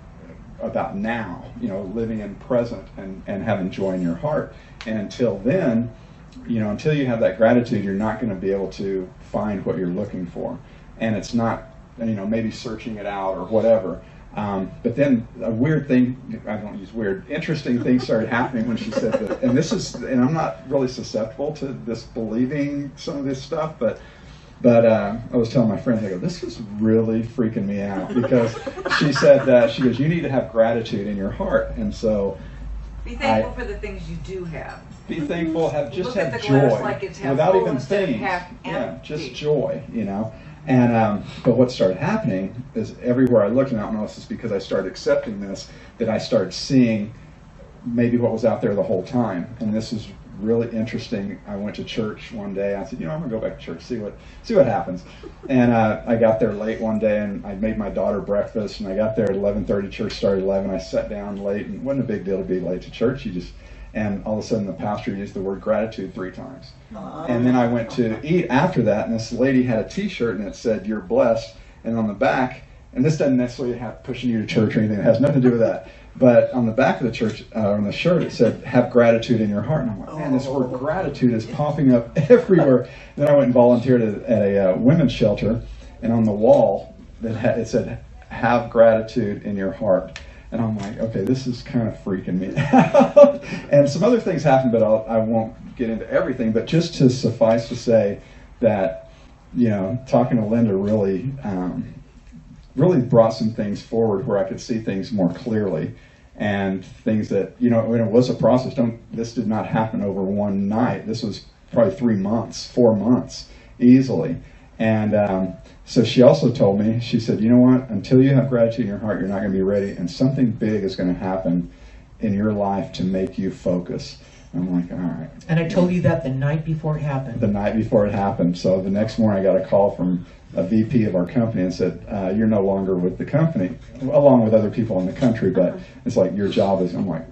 about now, living in present and having joy in your heart. And until then, until you have that gratitude, you're not going to be able to find what you're looking for. And it's not, maybe searching it out or whatever. But then a weird thing, I don't use weird, interesting things started happening when she said that. And I'm not really susceptible to this believing some of this stuff, but I was telling my friends, I go, this is really freaking me out, because she said that, she goes, you need to have gratitude in your heart. And so Be thankful for the things you do have. be thankful, Look just at have the glass joy like it's half without full even instead of things. half Yeah, empty. just joy, And but what started happening is everywhere I looked, and I don't know if this is because I started accepting this, that I started seeing maybe what was out there the whole time. And this is really interesting. I went to church one day. I said, I'm going to go back to church, see what happens. And I got there late one day, and I made my daughter breakfast, and I got there at 11:30. Church started at 11. I sat down late, and it wasn't a big deal to be late to church. And all of a sudden the pastor used the word gratitude 3 times. And then I went to eat after that, and this lady had a T-shirt, and it said, "You're blessed." And on the back, and this doesn't necessarily have pushing you to church or anything. It has nothing to do with that. But on the back of the church, on the shirt, it said, "Have gratitude in your heart." And I'm like, man, this word gratitude is popping up everywhere. Then I went and volunteered at a women's shelter, and on the wall, it said, "Have gratitude in your heart." And I'm like, okay, this is kind of freaking me out. And some other things happened, but I won't get into everything. But just to suffice to say that, talking to Linda really brought some things forward where I could see things more clearly, and things that, when it was a process. This did not happen over one night. This was probably 3 months, 4 months, easily. And so she also told me, she said, "You know what? Until you have gratitude in your heart, you're not going to be ready, and something big is going to happen in your life to make you focus." And I'm like, all right. And I told you that the night before it happened. The night before it happened. So the next morning I got a call from a VP of our company and said, "You're no longer with the company," along with other people in the country, but it's like, "Your job is," I'm like,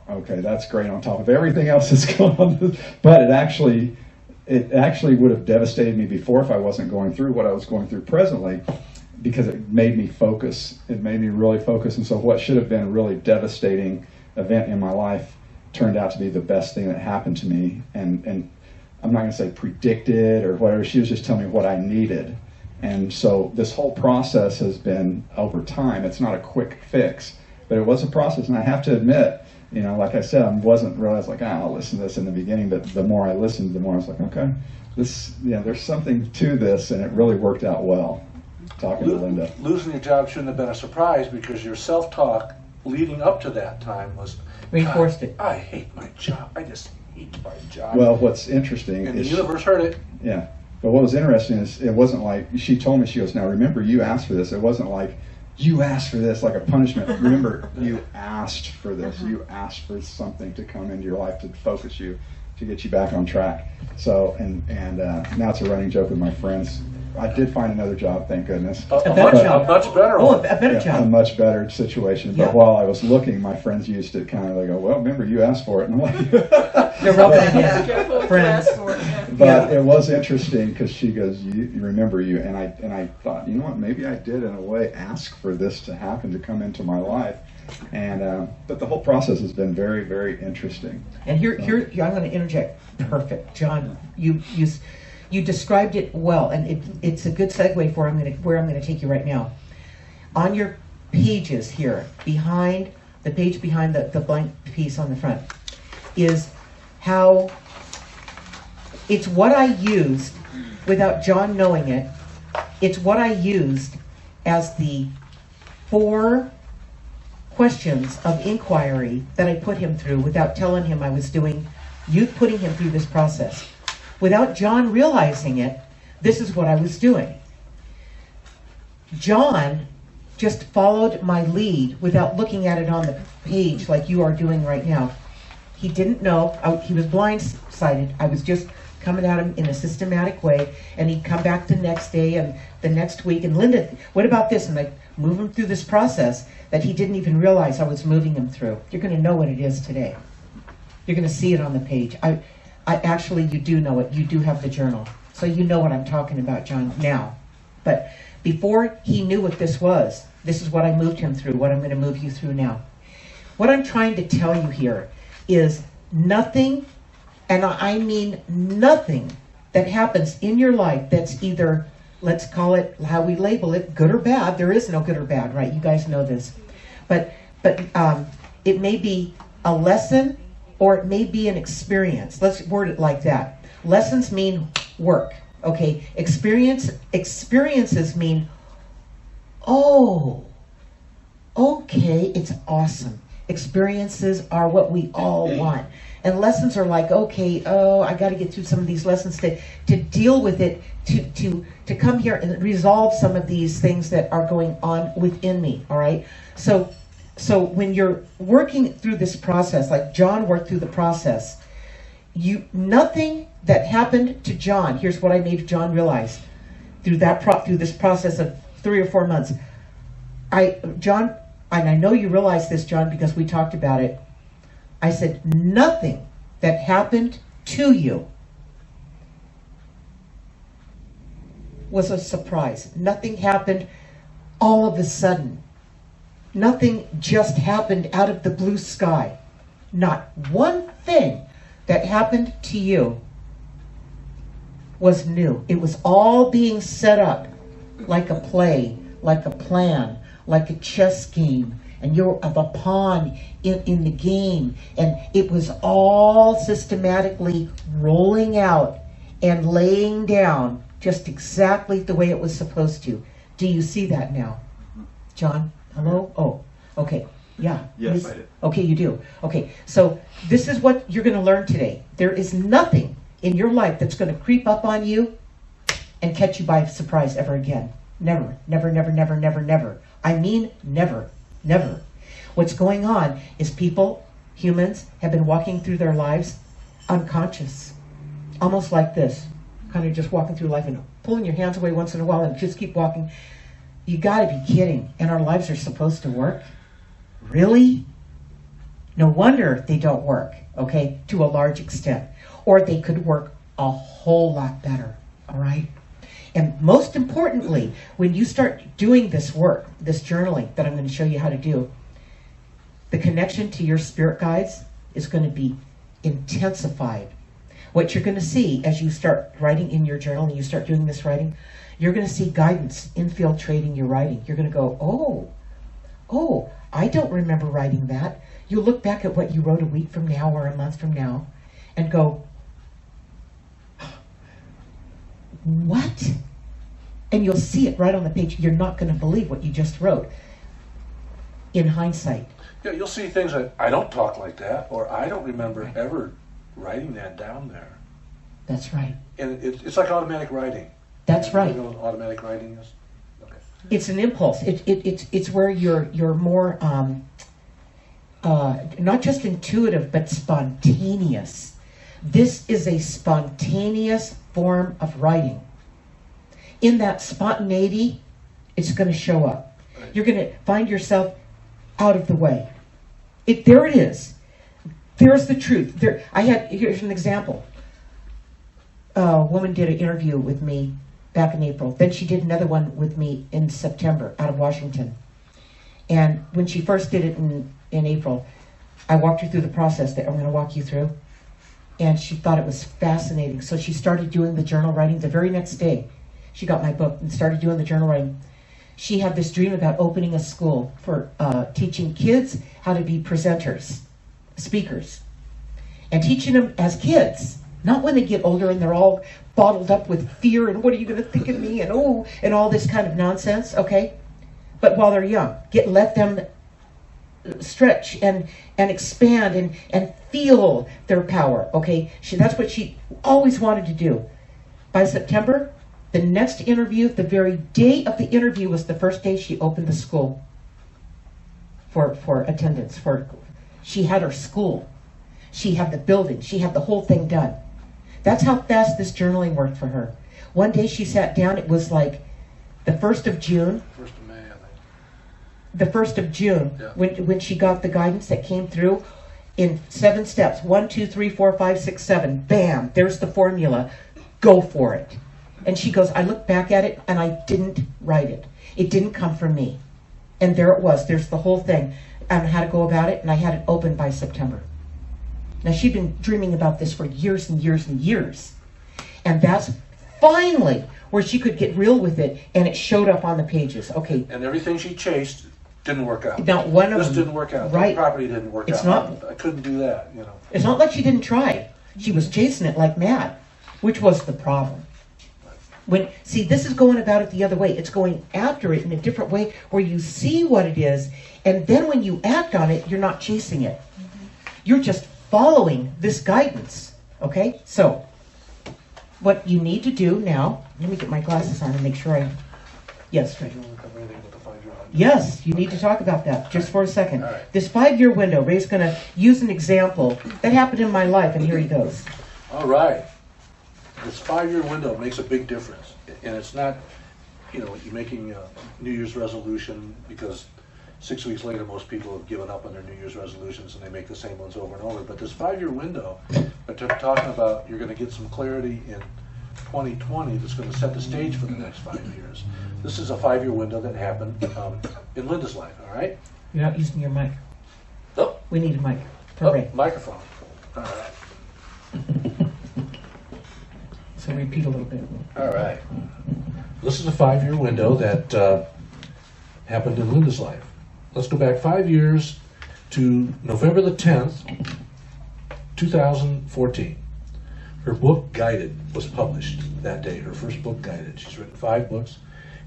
okay, that's great on top of everything else that's going on. But it actually would have devastated me before if I wasn't going through what I was going through presently, because it made me focus. It made me really focus. And so what should have been a really devastating event in my life turned out to be the best thing that happened to me. And I'm not going to say predicted or whatever. She was just telling me what I needed. And so this whole process has been over time. It's not a quick fix, but it was a process. And I have to admit, like I said, I wasn't realized like, I'll listen to this in the beginning, but the more I listened, the more I was like, okay, there's something to this, and it really worked out well, talking to Linda. Losing your job shouldn't have been a surprise, because your self-talk leading up to that time was, reinforced it. I hate my job. I just hate my job. Well, what's interesting and the is universe heard it. Yeah. But what was interesting is it wasn't like, she told me, she goes, "Now remember, you asked for this." It wasn't like, you asked for this like a punishment. Remember, you asked for this. You asked for something to come into your life to focus you, to get you back on track. So, and now it's a running joke with my friends. I did find another job, thank goodness. A much better one. Oh, a better job. A much better situation. But while I was looking, my friends used it kind of, they go, "Well, remember, you asked for it." And I'm like, they're rubbing it in. Friends. But it was interesting, because she goes, you remember you. And I thought, you know what, maybe I did in a way ask for this to happen, to come into my life. And but the whole process has been very, very interesting. And here I'm going to interject. Perfect, John. You described it well, and it's a good segue for where I'm going to take you right now. On your pages here, behind the page behind the blank piece on the front, is how it's what I used without John knowing it. It's what I used as the 4 questions of inquiry that I put him through without telling him I was putting him through this process. Without John realizing it, this is what I was doing. John just followed my lead without looking at it on the page like you are doing right now. He didn't know. He was blindsided. I was just coming at him in a systematic way, and he'd come back the next day and the next week, and "Linda, what about this?" And I'd move him through this process that he didn't even realize I was moving him through. You're going to know what it is today. You're going to see it on the page. Actually, you do know it. You do have the journal. So you know what I'm talking about, John, now. But before he knew what this was, this is what I moved him through, what I'm going to move you through now. What I'm trying to tell you here is nothing, and I mean nothing, that happens in your life that's either, let's call it how we label it, good or bad. There is no good or bad, right? You guys know this. But it may be a lesson, or it may be an experience. Let's word it like that. Lessons mean work, okay? Experiences mean, oh, okay, it's awesome. Experiences are what we all want. And lessons are like, okay, I got to get through some of these lessons to deal with it, to come here and resolve some of these things that are going on within me, all right? So when you're working through this process, like John worked through the process, Nothing that happened to John, here's what I made John realize through this process of 3 or 4 months. John, and I know you realize this, John, because we talked about it. I said, nothing that happened to you was a surprise. Nothing happened all of a sudden. Nothing just happened out of the blue sky. Not one thing that happened to you was new. It was all being set up like a play, like a plan, like a chess game, and you're a pawn in the game, and it was all systematically rolling out and laying down just exactly the way it was supposed to. Do you see that now? John? Hello? Oh, okay. Yeah. Yes, I did. Okay, you do. Okay, so this is what you're going to learn today. There is nothing in your life that's going to creep up on you and catch you by surprise ever again. Never, never, never, never, never, never. I mean never, never. What's going on is people, humans, have been walking through their lives unconscious. Almost like this. Kind of just walking through life and pulling your hands away once in a while and just keep walking. You got to be kidding. And our lives are supposed to work? Really? No wonder they don't work, okay, to a large extent. Or they could work a whole lot better, all right? And most importantly, when you start doing this work, this journaling that I'm going to show you how to do, the connection to your spirit guides is going to be intensified. What you're going to see as you start writing in your journal and you start doing this writing, you're going to see guidance infiltrating your writing. You're going to go, oh, I don't remember writing that. You'll look back at what you wrote a week from now or a month from now and go, what? And you'll see it right on the page. You're not going to believe what you just wrote in hindsight. Yeah, you'll see things that I don't talk like that, or I don't remember ever writing that down there. That's right. And it's like automatic writing. That's right. You know what automatic writing is? Okay. It's an impulse. It's where you're more not just intuitive but spontaneous. This is a spontaneous form of writing. In that spontaneity, it's going to show up. Right. You're going to find yourself out of the way. There it is. There's the truth. Here's an example. A woman did an interview with me back in April. Then she did another one with me in September out of Washington. And when she first did it in April, I walked her through the process that I'm going to walk you through. And she thought it was fascinating. So she started doing the journal writing the very next day. She got my book and started doing the journal writing. She had this dream about opening a school for teaching kids how to be presenters, speakers, and teaching them as kids, not when they get older and they're all bottled up with fear and what are you going to think of me and all this kind of nonsense, okay? But while they're young, let them stretch and expand and feel their power, okay? That's what she always wanted to do. By September, the next interview, the very day of the interview was the first day she opened the school for attendance. She had her school. She had the building. She had the whole thing done. That's how fast this journaling worked for her. One day she sat down, it was like the 1st of June. 1st of May, I think. The 1st of June, Yeah. when she got the guidance that came through in 7 steps. 1, 2, 3, 4, 5, 6, 7. Bam, there's the formula. Go for it. And she goes, I look back at it and I didn't write it. It didn't come from me. And there it was. There's the whole thing. And how to go about it, and I had it open by September. Now, she'd been dreaming about this for years and years and years. And that's finally where she could get real with it, and it showed up on the pages. Okay. And everything she chased didn't work out. Not one of this them. didn't work out. Right. The property didn't work It's out. not. I couldn't do that, you know. It's not like she didn't try. She was chasing it like mad, which was the problem. See, this is going about it the other way. It's going after it in a different way where you see what it is, and then when you act on it, you're not chasing it. You're just following this guidance, okay? So, what you need to do now, let me get my glasses on and make sure yes, right. You don't cover anything but the 5-year-old. Yes, you need to talk about that just for a second. All right. This 5-year window, Ray's going to use an example that happened in my life, and here he goes. All right. This 5-year window makes a big difference. And it's not, you know, you're making a New Year's resolution because 6 weeks later most people have given up on their New Year's resolutions and they make the same ones over and over. But this 5-year window, but they're talking about you're going to get some clarity in 2020 that's going to set the stage for the next 5 years. This is a 5-year window that happened in Linda's life, all right? You're not using your mic. Oh, We need a mic for Ray. microphone. All right. So repeat a little bit. All right. This is a 5-year window that happened in Linda's life. Let's go back 5 years to November the 10th, 2014. Her book, Guided, was published that day, her first book, Guided. She's written 5 books,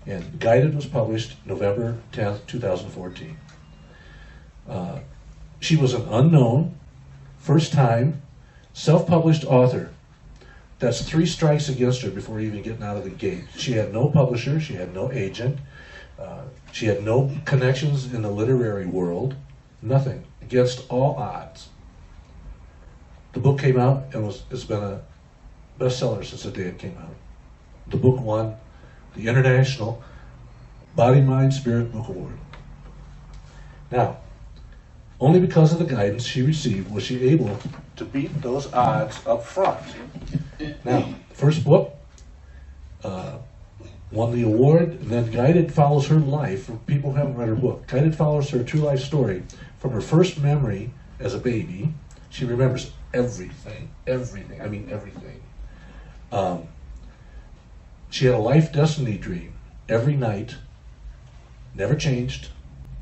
and Guided was published November 10th, 2014. She was an unknown, first-time, self-published author. That's 3 strikes against her before even getting out of the gate. She had no publisher, she had no agent, she had no connections in the literary world, nothing, against all odds. The book came out and it's been a bestseller since the day it came out. The book won the International Body, Mind, Spirit Book Award. Now, only because of the guidance she received was she able to beat those odds up front. Now, first book won the award, and then Guided follows her life. For people who haven't read her book, Guided follows her true life story from her first memory as a baby. She remembers everything, I mean everything. She had a life destiny dream every night, never changed,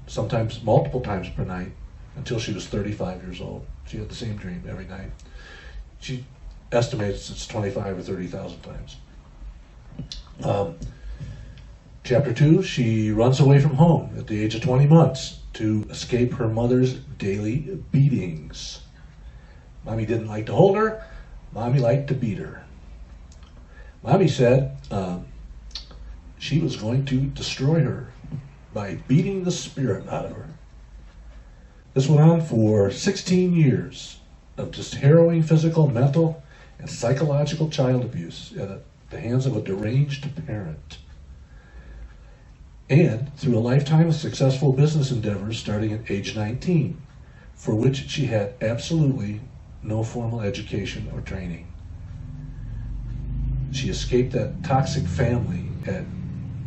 sometimes multiple times per night, until she was 35 years old. She had the same dream every night. She estimates it's 25 or 30,000 times. Chapter 2, she runs away from home at the age of 20 months to escape her mother's daily beatings. Mommy didn't like to hold her. Mommy liked to beat her. Mommy said she was going to destroy her by beating the spirit out of her. This went on for 16 years of just harrowing physical, mental, and psychological child abuse at the hands of a deranged parent. And through a lifetime of successful business endeavors starting at age 19, for which she had absolutely no formal education or training. She escaped that toxic family at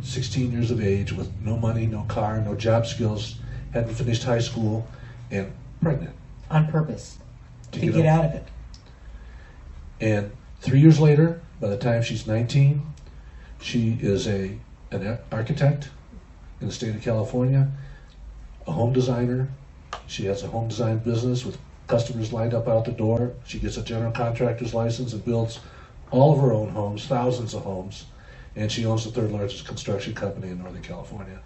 16 years of age with no money, no car, no job skills, hadn't finished high school, and pregnant. On purpose. To get out of it. And 3 years later, by the time she's 19, she is an architect in the state of California, a home designer. She has a home design business with customers lined up out the door. She gets a general contractor's license and builds all of her own homes, thousands of homes. And she owns the 3rd largest construction company in Northern California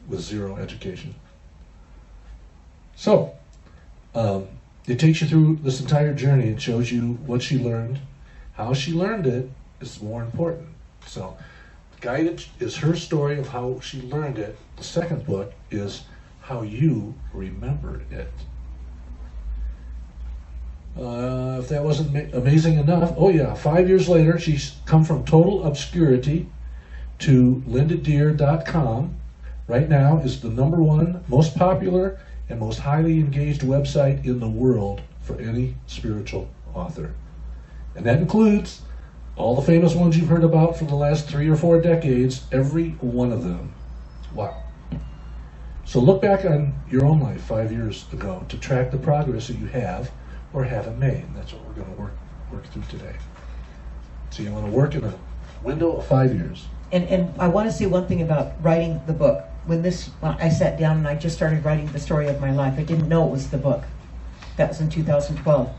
with 0 education. So, it takes you through this entire journey and shows you what she learned. How she learned it is more important. So, Guided is her story of how she learned it. The second book is how you remembered it. If that wasn't amazing enough, oh yeah, 5 years later, she's come from total obscurity to lindadeir.com. Right now is the #1 most popular and most highly engaged website in the world for any spiritual author. And that includes all the famous ones you've heard about for the last 3 or 4 decades, every one of them. Wow. So look back on your own life 5 years ago to track the progress that you have or haven't made. And that's what we're going to work through today. So you want to work in a window of 5 years. And I want to say one thing about writing the book. When I sat down and I just started writing the story of my life, I didn't know it was the book. That was in 2012.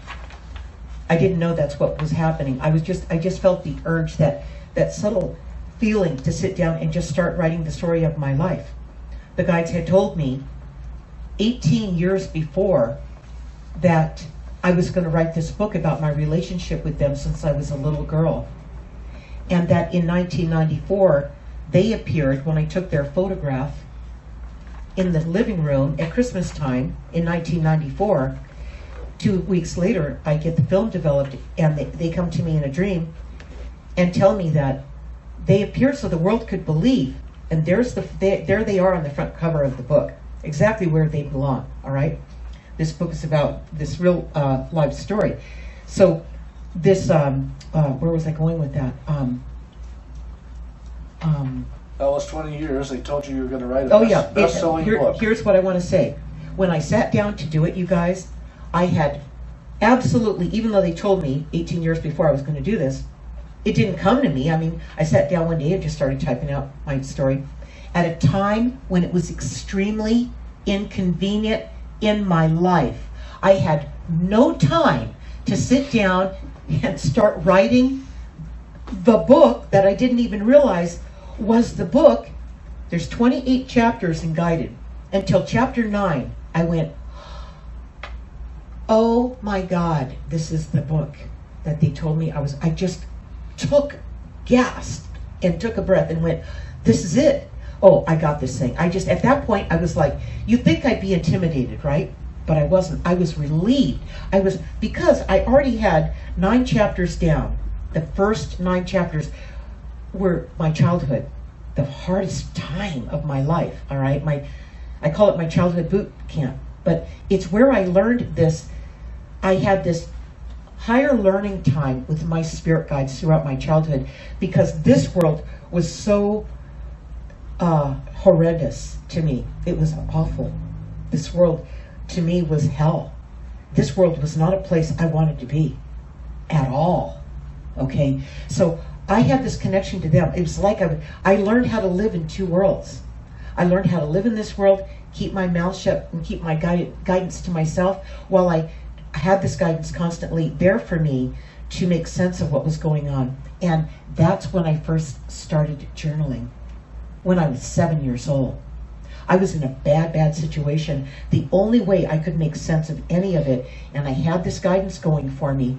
I didn't know that's what was happening. I just felt the urge, that subtle feeling to sit down and just start writing the story of my life. The guides had told me 18 years before that I was going to write this book about my relationship with them since I was a little girl. And that in 1994, they appeared when I took their photograph in the living room at Christmas time in 1994. 2 weeks later, I get the film developed, and they come to me in a dream and tell me that they appear so the world could believe. And there they are on the front cover of the book, exactly where they belong. All right, this book is about this real life story. So this, where was I going with that? That was 20 years. They told you were going to write a best-selling book. Here's what I want to say. When I sat down to do it, you guys, I had absolutely, even though they told me 18 years before I was going to do this, it didn't come to me. I mean, I sat down one day and just started typing out my story at a time when it was extremely inconvenient in my life. I had no time to sit down and start writing the book that I didn't even realize was the book. There's 28 chapters in Guided. Until chapter 9, I went, oh my God, this is the book that they told me I just gasped and took a breath and went, this is it. Oh, I got this thing. At that point, I was like, you'd think I'd be intimidated, right? But I wasn't. I was relieved. Because I already had 9 chapters down. The first 9 chapters were my childhood, the hardest time of my life, all right? I call it my childhood boot camp, but it's where I learned this. I had this higher learning time with my spirit guides throughout my childhood, because this world was so horrendous to me. It was awful. This world to me was hell. This world was not a place I wanted to be at all. Okay, so I had this connection to them. It was like I learned how to live in 2 worlds. I learned how to live in this world, keep my mouth shut, and keep my guidance to myself, while I had this guidance constantly there for me to make sense of what was going on. And that's when I first started journaling, when I was 7 years old. I was in a bad situation. The only way I could make sense of any of it, and I had this guidance going for me,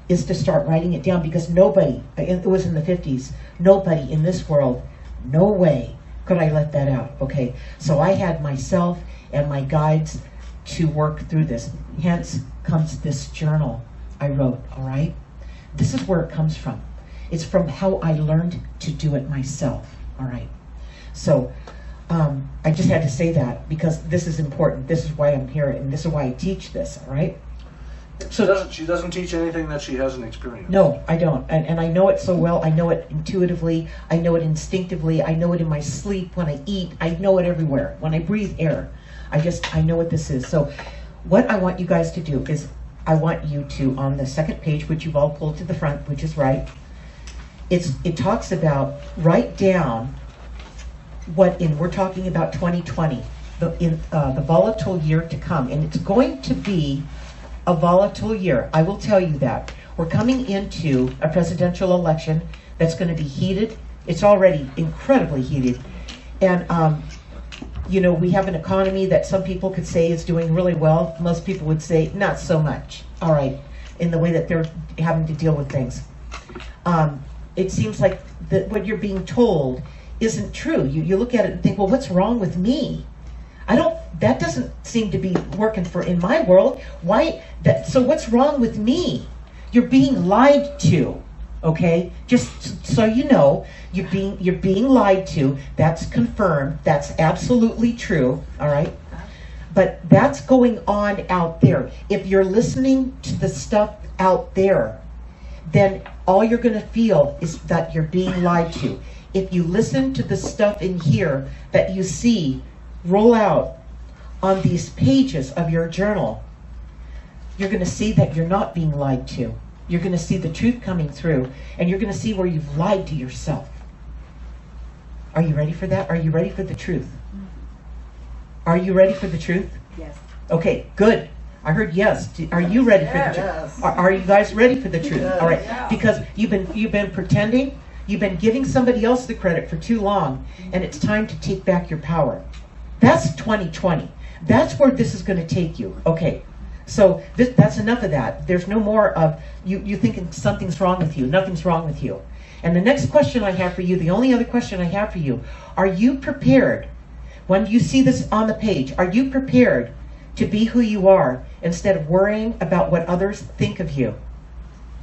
is to start writing it down, because nobody, it was in the 50s, nobody in this world, no way could I let that out, okay? So I had myself and my guides to work through this. Hence comes this journal I wrote, all right? This is where it comes from. It's from how I learned to do it myself, all right? So I just had to say that, because this is important. This is why I'm here, and this is why I teach this, all right? So she doesn't teach anything that she hasn't experienced? No, I don't. And I know it so well. I know it intuitively. I know it instinctively. I know it in my sleep, when I eat. I know it everywhere. When I breathe air, I know what this is. So what I want you guys to do is, I want you to, on the second page, which you've all pulled to the front, which is right, it talks about, write down we're talking about 2020, the volatile year to come. And it's going to be a volatile year. I will tell you that. We're coming into a presidential election that's going to be heated. It's already incredibly heated. And, we have an economy that some people could say is doing really well. Most people would say not so much, all right, in the way that they're having to deal with things. It seems like what you're being told isn't true. You look at it and think, well, what's wrong with me? That doesn't seem to be working in my world. So what's wrong with me? You're being lied to, okay? Just so you know, you're being lied to. That's confirmed. That's absolutely true, all right? But that's going on out there. If you're listening to the stuff out there, then all you're going to feel is that you're being lied to. If you listen to the stuff in here that you see roll out on these pages of your journal, you're going to see that you're not being lied to. You're going to see the truth coming through, and you're going to see where you've lied to yourself. Are you ready for that? Are you ready for the truth? Are you ready for the truth? Yes. Okay, good. I heard yes. Are you ready for the truth? Yes. Are you guys ready for the truth? Yes. All right. Because you've been pretending. You've been giving somebody else the credit for too long, and it's time to take back your power. That's 2020. That's where this is going to take you. Okay. So that's enough of that. There's no more of you thinking something's wrong with you. Nothing's wrong with you. And the next question I have for you, the only other question I have for you, are you prepared When you see this on the page, are you prepared to be who you are instead of worrying about what others think of you?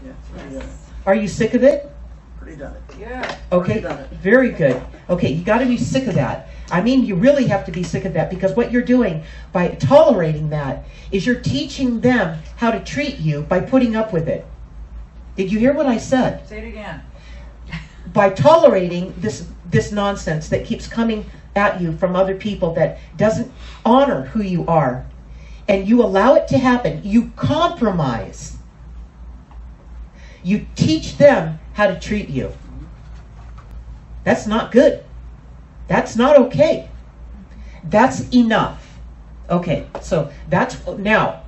Yes. Are you sick of it? Pretty done it. Yeah. Okay, very good. Okay, you got to be sick of that. I mean, you really have to be sick of that, because what you're doing by tolerating that is you're teaching them how to treat you by putting up with it. Did you hear what I said? Say it again. By tolerating this nonsense that keeps coming at you from other people that doesn't honor who you are, and you allow it to happen, you compromise. You teach them how to treat you. That's not good. That's not okay. That's enough. Okay, so that's now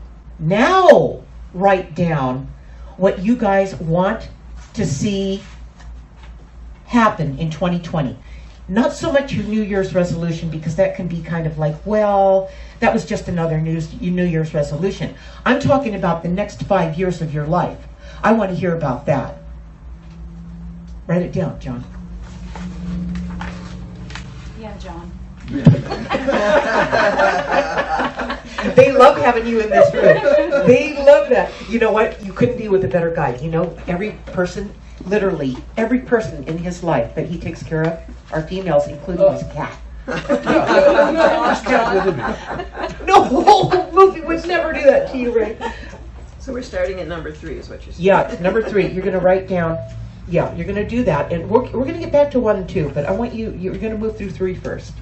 write down what you guys want to see happen in 2020. Not so much your New Year's resolution, because that can be kind of like, well, that was just another New Year's resolution. I'm talking about the next 5 years of your life. I want to hear about that. Write it down, John. Yeah, John. They love having you in this room. They love that. You know what? You couldn't be with a better guy. You know, every person, literally every person in his life that he takes care of are females, including his cat. No, whole movie would never do that to you, Ray. So we're starting at number 3 is what you're saying. Yeah, number 3. You're going to write down. Yeah, you're going to do that, and we're going to get back to 1 and 2. But I want you're going to move through 3 first.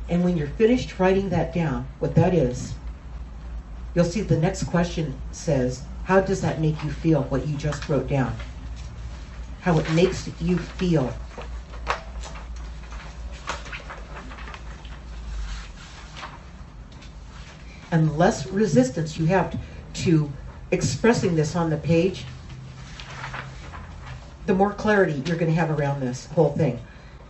And when you're finished writing that down, what that is, you'll see the next question says, how does that make you feel, what you just wrote down? How it makes you feel. And the less resistance you have to expressing this on the page, the more clarity you're going to have around this whole thing.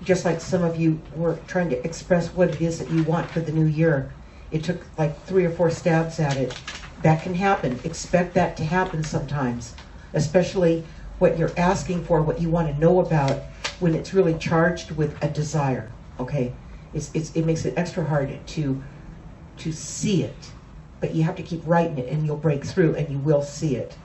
just like some of you were trying to express what it is that you want for the new year. It took like 3 or 4 stabs at it. That can happen. Expect that to happen sometimes, especially what you're asking for, what you want to know about, when it's really charged with a desire. Okay, it makes it extra hard to see it, but you have to keep writing it, and you'll break through, and you will see it.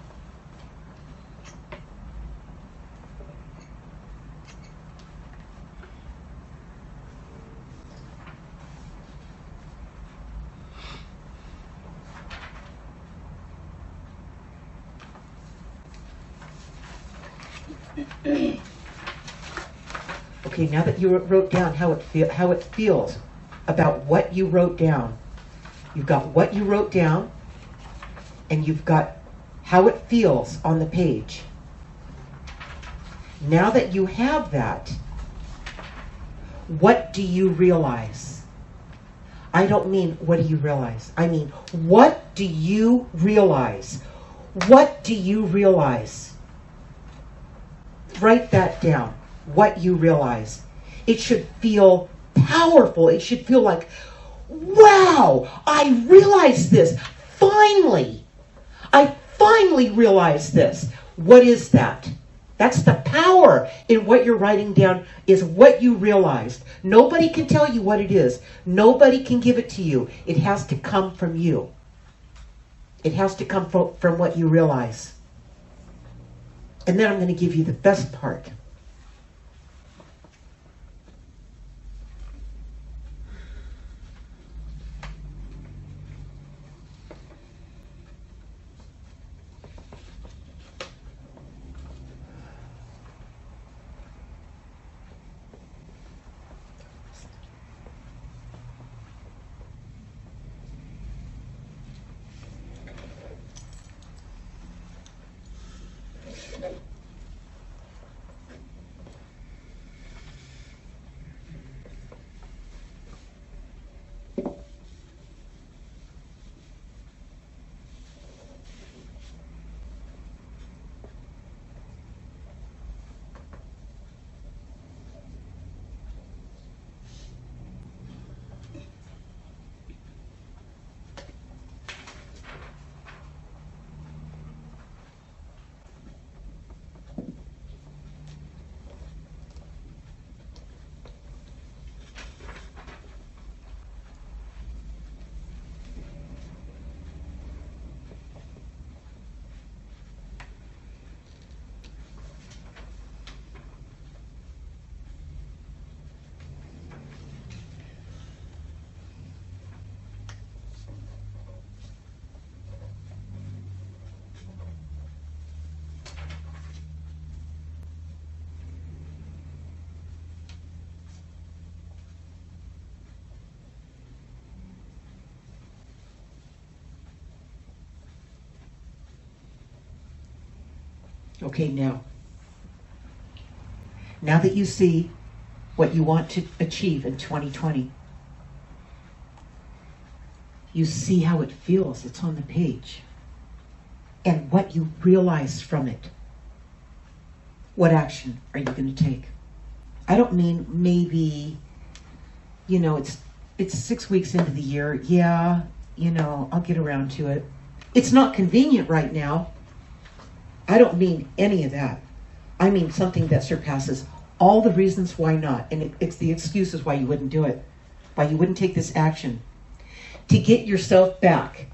Okay, now that you wrote down how it feels about what you wrote down, you've got what you wrote down, and you've got how it feels on the page. Now that you have that, what do you realize? I don't mean what do you realize. I mean, what do you realize? What do you realize? Write that down. What you realize. It should feel powerful. It should feel like, wow, I realized this. Finally. I finally realized this. What is that? That's the power in what you're writing down, is what you realized. Nobody can tell you what it is. Nobody can give it to you. It has to come from you. It has to come from what you realize. And then I'm going to give you the best part. Okay, now that you see what you want to achieve in 2020, you see how it feels. It's on the page. And what you realize from it. What action are you going to take? I don't mean maybe, it's 6 weeks into the year. Yeah, I'll get around to it. It's not convenient right now. I don't mean any of that. I mean something that surpasses all the reasons why not. And it's the excuses why you wouldn't do it. Why you wouldn't take this action. To get yourself back.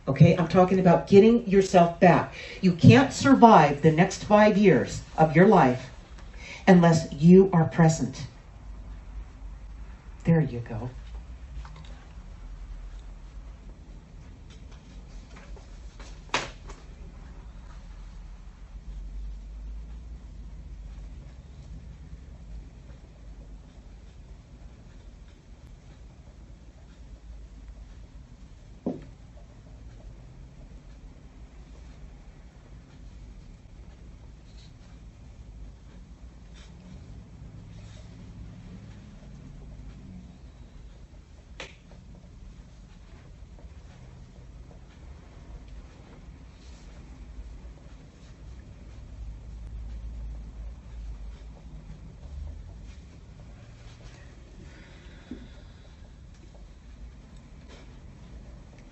Okay, I'm talking about getting yourself back. You can't survive the next 5 years of your life unless you are present. There you go.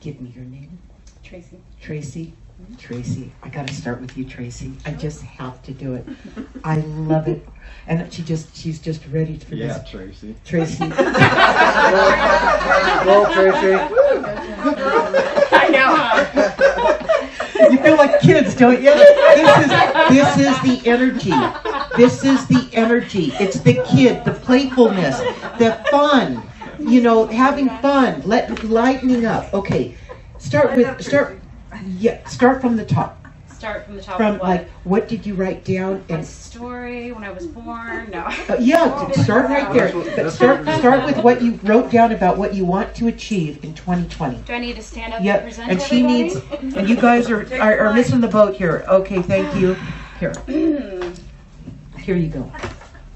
Give me your name. Tracy. Tracy. Tracy. I got to start with you, Tracy. I just have to do it. I love it. And she's just ready for this. Tracy. Tracy. Go, Tracy. I know. You feel like kids, don't you? This is the energy. This is the energy. It's the kid, the playfulness, the fun. You know, having fun, lightening up. Okay, start from the top. Start from the top. From of what? like, what did you write down? My story when I was born. No. Start right there. But start with what you wrote down about what you want to achieve in 2020. Do I need to stand up and present and she everybody? needs. And you guys are missing the boat here. Okay, thank you. Here. Here you go.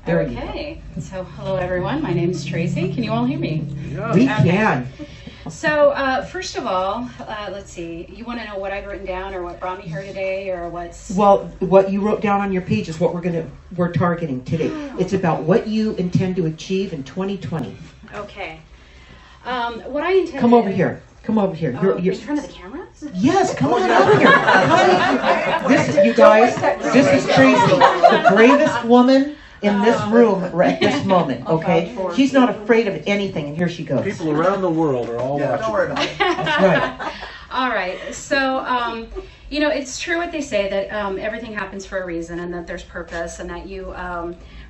There you go. Okay. So, hello everyone. My name's Tracy. Can you all hear me? We can. So, first of all, let's see. You want to know what I've written down, or what brought me here today, or what's? Well, what you wrote down on your page is what we're targeting today. It's about what you intend to achieve in 2020. Okay. What I intend. Come over here. Come over here. You're in front of the cameras? Yes, come on over here. Hi. This is, you guys, this is Tracy, the bravest woman in this room right at this moment, okay? She's not afraid of anything, and here she goes. People around the world are all watching. Don't worry about it. That's right. All right. So, you know, it's true what they say, that everything happens for a reason, and that there's purpose, and that you,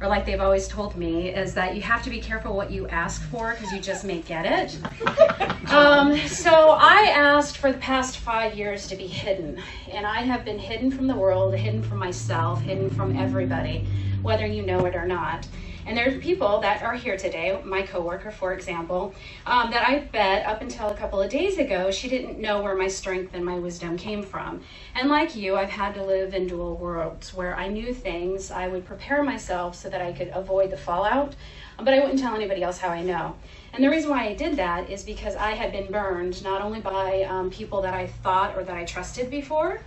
or like they've always told me, is that you have to be careful what you ask for, because you just may get it. So I asked for the past 5 years to be hidden, and I have been hidden from the world, hidden from myself, hidden from everybody, whether you know it or not. And there's people that are here today, my coworker, for example, that I bet up until a couple of days ago, she didn't know where my strength and my wisdom came from. And like you, I've had to live in dual worlds where I knew things, I would prepare myself so that I could avoid the fallout, but I wouldn't tell anybody else how I know. And the reason why I did that is because I had been burned, not only by people that I thought or that I trusted before,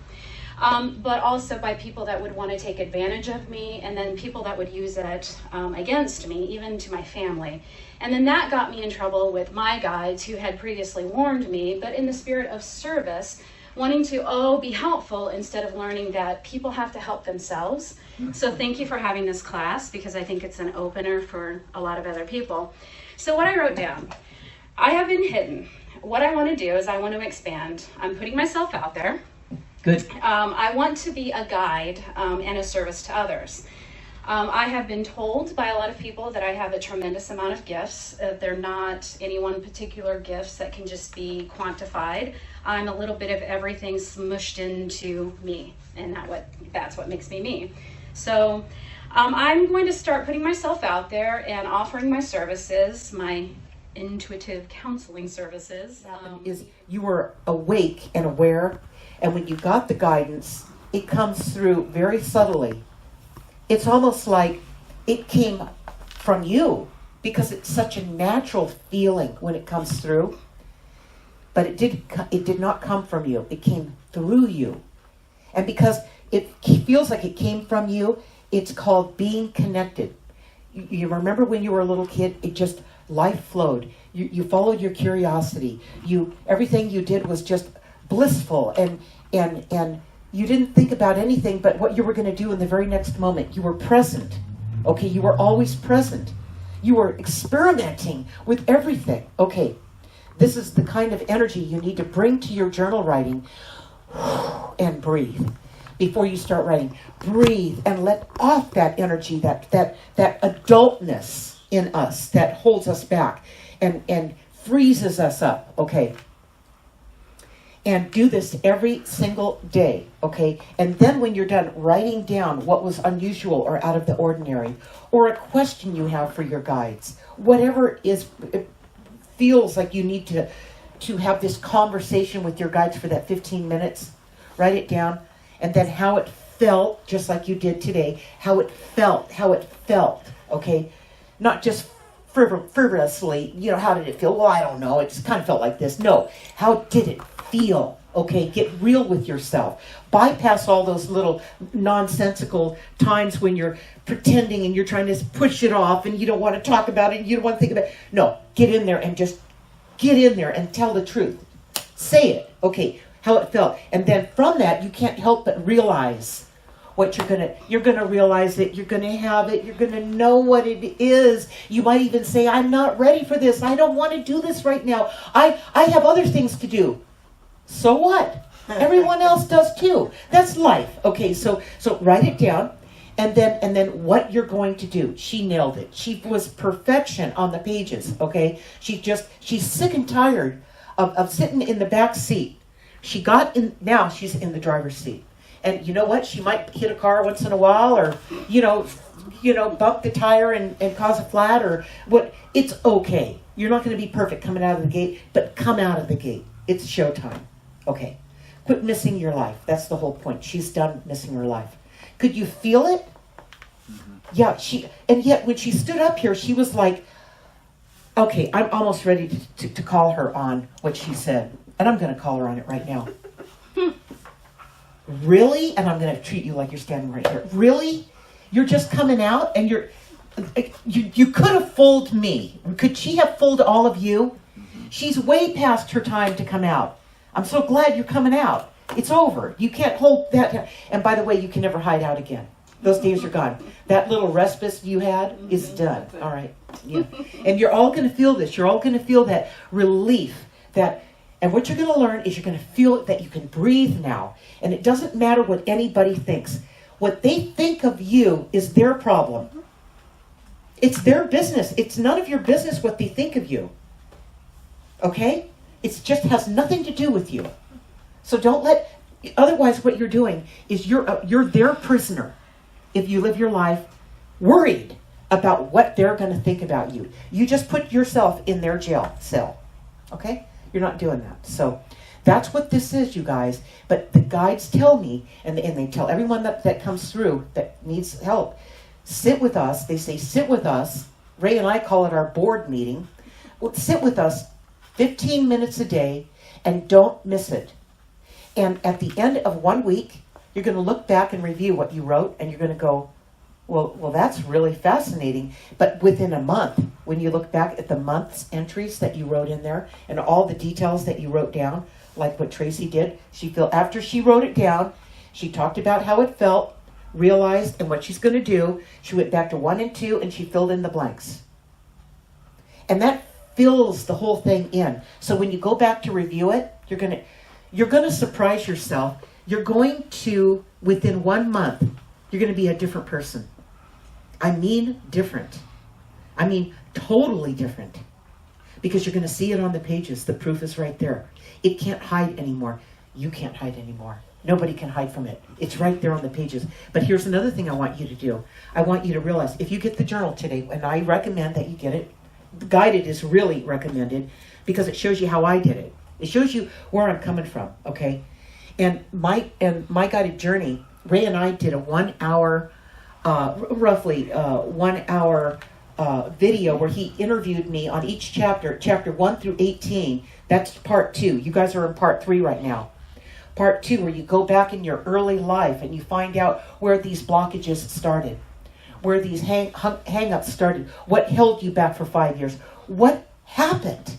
but also by people that would want to take advantage of me, and then people that would use it against me, even to my family. And then that got me in trouble with my guides who had previously warned me, but in the spirit of service, wanting to, be helpful instead of learning that people have to help themselves. So thank you for having this class, because I think it's an opener for a lot of other people. So what I wrote down, I have been hidden. What I want to do is I want to expand. I'm putting myself out there. Good. I want to be a guide and a service to others. I have been told by a lot of people that I have a tremendous amount of gifts. They're not any one particular gifts that can just be quantified. I'm a little bit of everything smushed into me, and that's what makes me me. So I'm going to start putting myself out there and offering my services, my intuitive counseling services. Is you were awake and aware, and when you got the guidance, it comes through very subtly. It's almost like it came from you, because it's such a natural feeling when it comes through. But it did not come from you. It came through you. And because it feels like it came from you, it's called being connected. You remember when you were a little kid, it just, life flowed. You followed your curiosity. Everything you did was just blissful, and you didn't think about anything but what you were going to do in the very next moment. You were present. Okay, you were always present. You were experimenting with everything. Okay, this is the kind of energy you need to bring to your journal writing, and breathe. Before you start writing, breathe and let off that energy, that adultness in us that holds us back and freezes us up. Okay. And do this every single day, okay? And then when you're done writing down what was unusual or out of the ordinary, or a question you have for your guides, whatever it feels like you need to have this conversation with your guides for that 15 minutes, write it down. And then how it felt, just like you did today, how it felt, okay? Not just frivolously, how did it feel? Well, I don't know, it just kind of felt like this. No, how did it feel? Okay, get real with yourself. Bypass all those little nonsensical times when you're pretending and you're trying to push it off and you don't want to talk about it and you don't want to think about it. No, get in there and just get in there and tell the truth. Say it. Okay, how it felt. And then from that, you can't help but realize what you're gonna realize it, you're gonna have it, you're gonna know what it is. You might even say, I'm not ready for this. I don't want to do this right now. I have other things to do. So what? Everyone else does too. That's life. Okay, so write it down. And then what you're going to do. She nailed it. She was perfection on the pages, okay? She's sick and tired of sitting in the back seat. Now she's in the driver's seat. And you know what? She might hit a car once in a while, or, bump the tire and cause a flat, or what. It's okay. You're not going to be perfect coming out of the gate, but come out of the gate. It's showtime. Okay. Quit missing your life. That's the whole point. She's done missing her life. Could you feel it? Mm-hmm. Yeah, and yet when she stood up here, she was like, okay, I'm almost ready to call her on what she said. And I'm going to call her on it right now. Really? And I'm going to treat you like you're standing right here. Really? You're just coming out and you could have fooled me. Could she have fooled all of you? She's way past her time to come out. I'm so glad you're coming out. It's over. You can't hold that. And by the way, you can never hide out again. Those days are gone. That little respite you had is done. All right. Yeah. And you're all going to feel this. You're all going to feel that relief. And what you're going to learn is you're going to feel that you can breathe now. And it doesn't matter what anybody thinks. What they think of you is their problem. It's their business. It's none of your business what they think of you. Okay? It just has nothing to do with you. So don't let, otherwise what you're doing is you're their prisoner if you live your life worried about what they're going to think about you. You just put yourself in their jail cell. Okay? You're not doing that. So that's what this is, you guys. But the guides tell me, and they tell everyone that comes through that needs help, sit with us. They say, sit with us. Ray and I call it our board meeting. Well, sit with us 15 minutes a day and don't miss it. And at the end of 1 week, you're going to look back and review what you wrote, and you're going to go, well, that's really fascinating. But within a month, when you look back at the month's entries that you wrote in there and all the details that you wrote down, like what Tracy did, after she wrote it down, she talked about how it felt, realized, and what she's going to do. She went back to 1 and 2, and she filled in the blanks. And that fills the whole thing in. So when you go back to review it, you're going to surprise yourself. You're going to, within 1 month, you're going to be a different person. I mean different. I mean totally different. Because you're going to see it on the pages. The proof is right there. It can't hide anymore. You can't hide anymore. Nobody can hide from it. It's right there on the pages. But here's another thing I want you to do. I want you to realize, if you get the journal today, and I recommend that you get it, guided is really recommended because it shows you how I did it. It shows you where I'm coming from, okay? And my guided journey, Ray and I did a 1 hour, roughly 1 hour video where he interviewed me on each chapter 1 through 18. That's part 2. You guys are in part 3 right now. Part 2, where you go back in your early life and you find out where these blockages started, where these hang-ups started, what held you back for 5 years, what happened.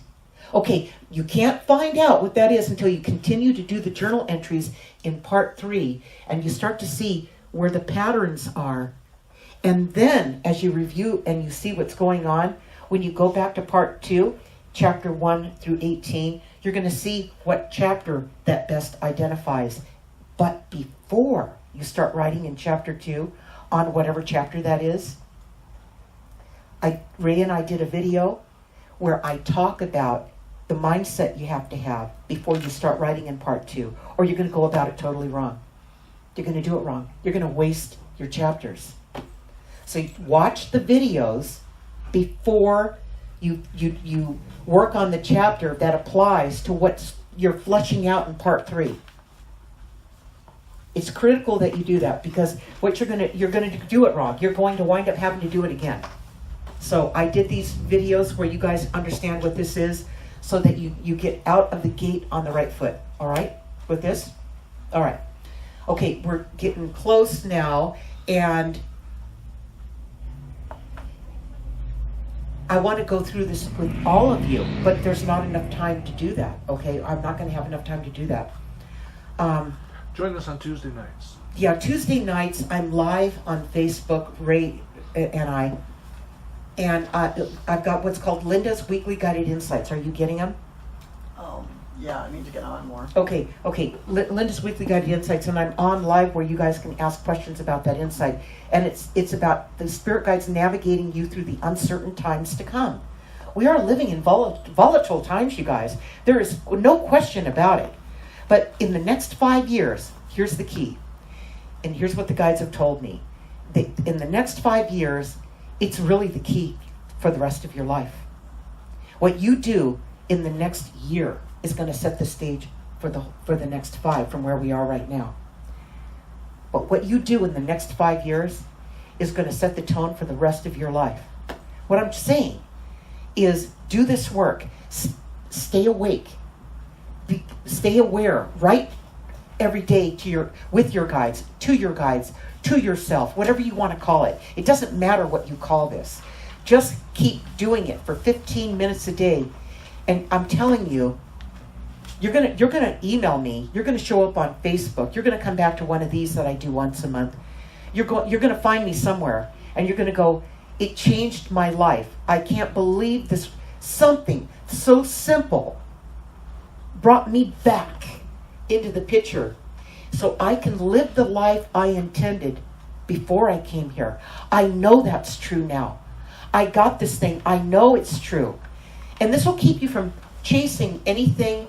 Okay, you can't find out what that is until you continue to do the journal entries in part 3, and you start to see where the patterns are. And then, as you review and you see what's going on, when you go back to part 2, chapter 1 through 18, you're going to see what chapter that best identifies. But before you start writing in chapter 2, on whatever chapter that is, Ray and I did a video where I talk about the mindset you have to have before you start writing in part 2, or you're going to go about it totally wrong. You're going to do it wrong. You're going to waste your chapters. So watch the videos before you work on the chapter that applies to what you're fleshing out in part 3. It's critical that you do that, because what you're going to do it wrong. You're going to wind up having to do it again. So I did these videos where you guys understand what this is, so that you get out of the gate on the right foot. All right? With this? All right. Okay, we're getting close now, and I want to go through this with all of you, but there's not enough time to do that, okay? I'm not going to have enough time to do that. Join us on Tuesday nights. Yeah, Tuesday nights, I'm live on Facebook, Ray and I. And I've got what's called Linda's Weekly Guided Insights. Are you getting them? Yeah, I need to get on more. Okay. Linda's Weekly Guided Insights, and I'm on live where you guys can ask questions about that insight. And it's about the spirit guides navigating you through the uncertain times to come. We are living in volatile times, you guys. There is no question about it. But in the next 5 years, here's the key. And here's what the guides have told me. In the next 5 years, it's really the key for the rest of your life. What you do in the next year is going to set the stage for the next 5 from where we are right now. But what you do in the next 5 years is going to set the tone for the rest of your life. What I'm saying is do this work. Stay awake. Stay aware. Write every day with your guides, to yourself, whatever you want to call it. It doesn't matter what you call this. Just keep doing it for 15 minutes a day. And I'm telling you, you're gonna email me. You're gonna show up on Facebook. You're gonna come back to one of these that I do once a month. You're gonna find me somewhere, and you're gonna go, it changed my life. I can't believe this. Something so simple brought me back into the picture, so I can live the life I intended before I came here. I know that's true now. I got this thing. I know it's true, and this will keep you from chasing anything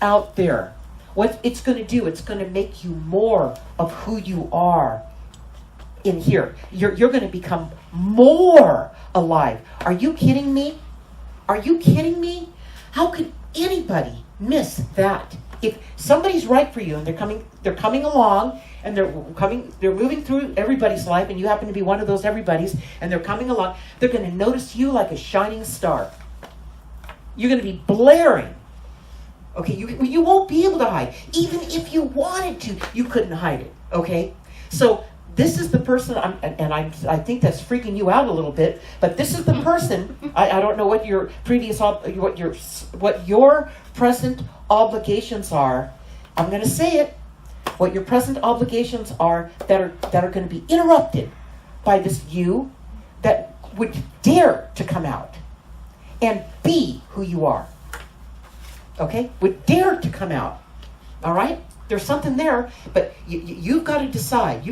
out there. What it's going to do, it's going to make you more of who you are in here. You're going to become more alive. Are you kidding me? Are you kidding me? How could anybody miss that? If somebody's right for you and they're coming along and they're moving through everybody's life, and you happen to be one of those everybody's, and they're coming along, they're going to notice you like a shining star. You're going to be blaring. Okay, you won't be able to hide. Even if you wanted to, you couldn't hide it. Okay, so this is the person, I think that's freaking you out a little bit. But this is the person. I don't know what your present obligations are. I'm going to say it. What your present obligations are that are going to be interrupted by this you that would dare to come out and be who you are. Okay? Would dare to come out. All right? There's something there, but you've got to decide.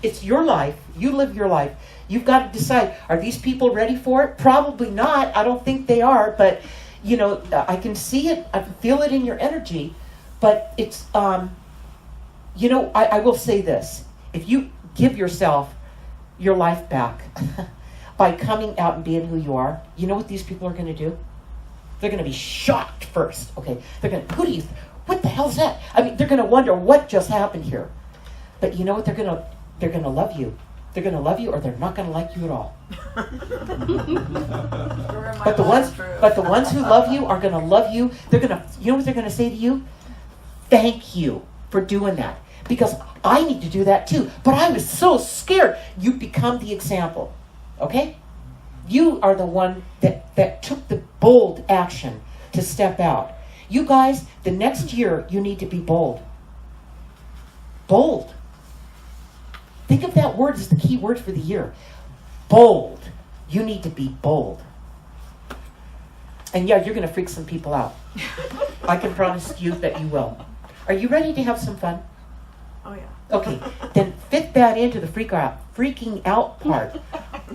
It's your life. You live your life. You've got to decide, are these people ready for it? Probably not. I don't think they are, but, I can see it. I can feel it in your energy, but it's, I will say this. If you give yourself your life back by coming out and being who you are, you know what these people are going to do? They're going to be shocked first. Okay, they're going to, what the hell's that? I mean, they're going to wonder what just happened here. But you know what? They're going to love you. They're going to love you, or they're not going to like you at all. But the ones who love you are going to love you. They're going to, you know what they're going to say to you? Thank you for doing that, because I need to do that too. But I was so scared. You become the example. Okay? You are the one that took the bold action to step out. You guys, the next year, you need to be bold. Bold. Think of that word as the key word for the year. Bold. You need to be bold. And yeah, you're going to freak some people out. I can promise you that you will. Are you ready to have some fun? Oh, yeah. Okay, then fit that into the freaking out part.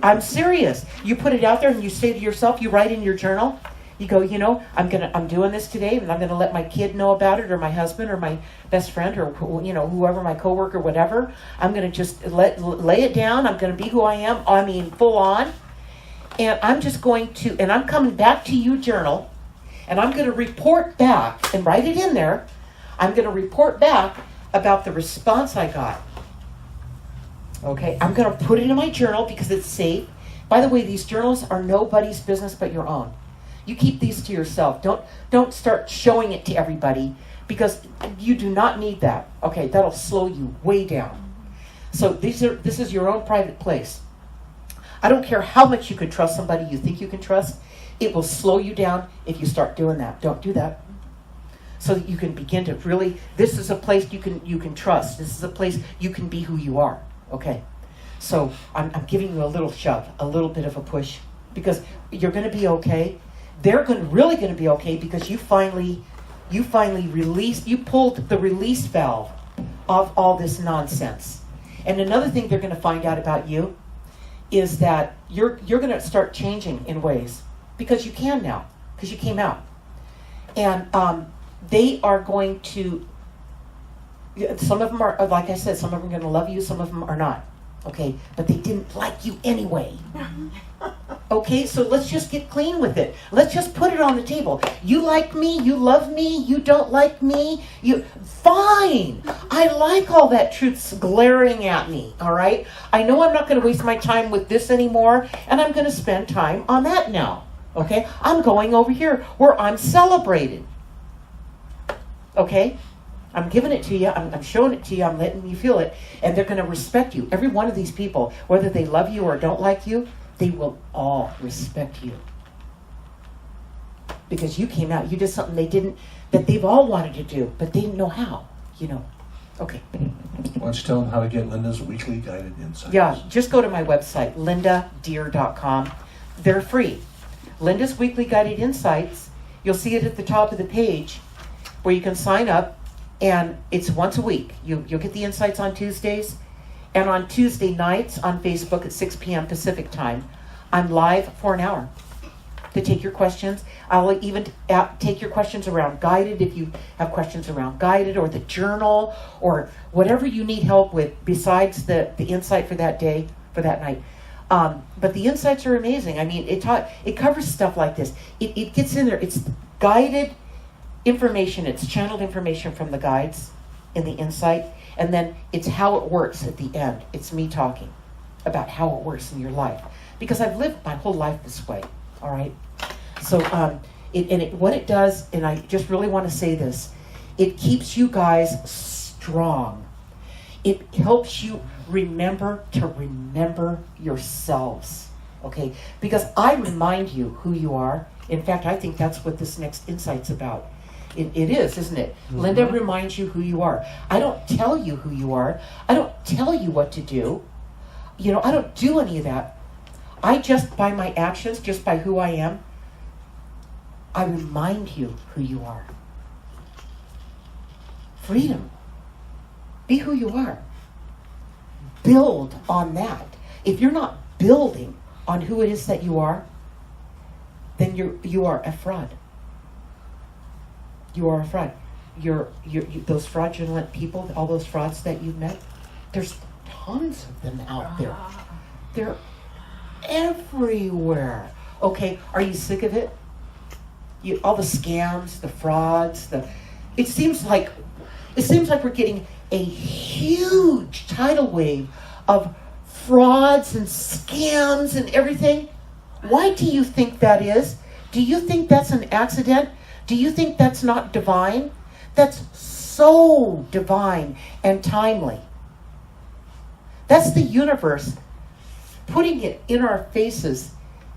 I'm serious. You put it out there and you say to yourself, you write in your journal, you go, I'm doing this today, and I'm going to let my kid know about it, or my husband, or my best friend, or whoever, my coworker, whatever. I'm going to just lay it down. I'm going to be who I am. I mean, full on. And I'm just going to, and I'm coming back to you, journal, and I'm going to report back and write it in there. I'm going to report back about the response I got. Okay, I'm going to put it in my journal because it's safe. By the way, these journals are nobody's business but your own. You keep these to yourself. Don't start showing it to everybody, because you do not need that. Okay, that'll slow you way down. So this is your own private place. I don't care how much you can trust somebody you think you can trust. It will slow you down if you start doing that. Don't do that. So that you can begin to really, this is a place you can trust. This is a place you can be who you are. Okay. So I'm giving you a little shove, a little bit of a push, because you're going to be okay. They're really going to be okay because you finally released, you pulled the release valve off all this nonsense. And another thing they're going to find out about you is that you're going to start changing in ways because you can now, because you came out. And they are going to, some of them are, like I said, some of them are going to love you, some of them are not. Okay, but they didn't like you anyway. Okay, so let's just get clean with it. Let's just put it on the table. You like me, you love me, you don't like me, fine. I like all that truth glaring at me, all right? I know I'm not going to waste my time with this anymore, and I'm going to spend time on that now. Okay, I'm going over here where I'm celebrated. Okay? I'm giving it to you. I'm showing it to you. I'm letting you feel it. And they're going to respect you. Every one of these people, whether they love you or don't like you, they will all respect you. Because you came out. You did something that they've all wanted to do, but they didn't know how, Okay. Why don't you tell them how to get Linda's weekly guided insights? Yeah, just go to my website, lindadeir.com. They're free. Linda's weekly guided insights, you'll see it at the top of the page where you can sign up. And it's once a week. You'll get the insights on Tuesdays. And on Tuesday nights on Facebook at 6 p.m. Pacific time, I'm live for an hour to take your questions. I'll even take your questions around guided if you have questions around guided or the journal or whatever you need help with besides the insight for that day, for that night. But the insights are amazing. I mean, it covers stuff like this. It gets in there. It's guided information, it's channeled information from the guides in the insight, and then it's how it works at the end. It's me talking about how it works in your life. Because I've lived my whole life this way, all right? So what it does, and I just really want to say this, it keeps you guys strong. It helps you remember yourselves, okay? Because I remind you who you are. In fact, I think that's what this next insight's about. It is, isn't it? Mm-hmm. Linda reminds you who you are. I don't tell you who you are. I don't tell you what to do. I don't do any of that. I just, by my actions, just by who I am, I remind you who you are. Freedom. Be who you are. Build on that. If you're not building on who it is that you are, then you are a fraud. You are a fraud. You're those fraudulent people, all those frauds that you've met, there's tons of them out there. They're everywhere. Okay, are you sick of it? All the scams, the frauds, it seems like we're getting a huge tidal wave of frauds and scams and everything. Why do you think that is? Do you think that's an accident? Do you think that's not divine? That's so divine and timely. That's the universe putting it in our faces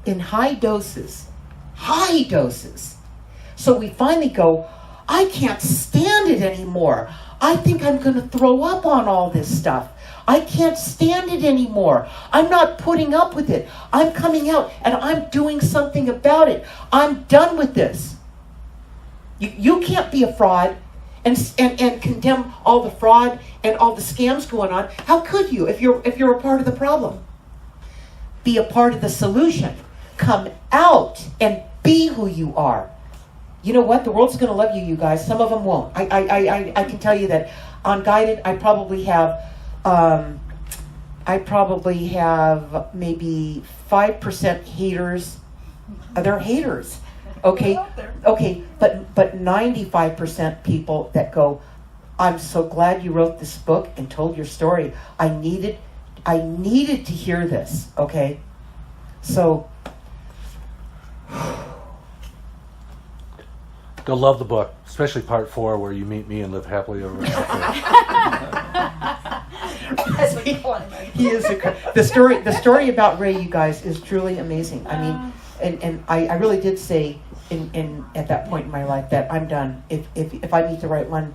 in high doses. High doses. So we finally go, I can't stand it anymore. I think I'm going to throw up on all this stuff. I can't stand it anymore. I'm not putting up with it. I'm coming out and I'm doing something about it. I'm done with this. You can't be a fraud and condemn all the fraud and all the scams going on. How could you if you're a part of the problem? Be a part of the solution. Come out and be who you are. You know what? The world's going to love you, you guys. Some of them won't. I can tell you that on Guided, I probably have maybe 5% haters. They're haters. Okay, but 95% people that go, I'm so glad you wrote this book and told your story. I needed to hear this. Okay, so they'll love the book, especially part 4 where you meet me and live happily ever after. He is the story about Ray, you guys, is truly amazing. I mean, and I really did say in at that point in my life that I'm done. If I meet the right one,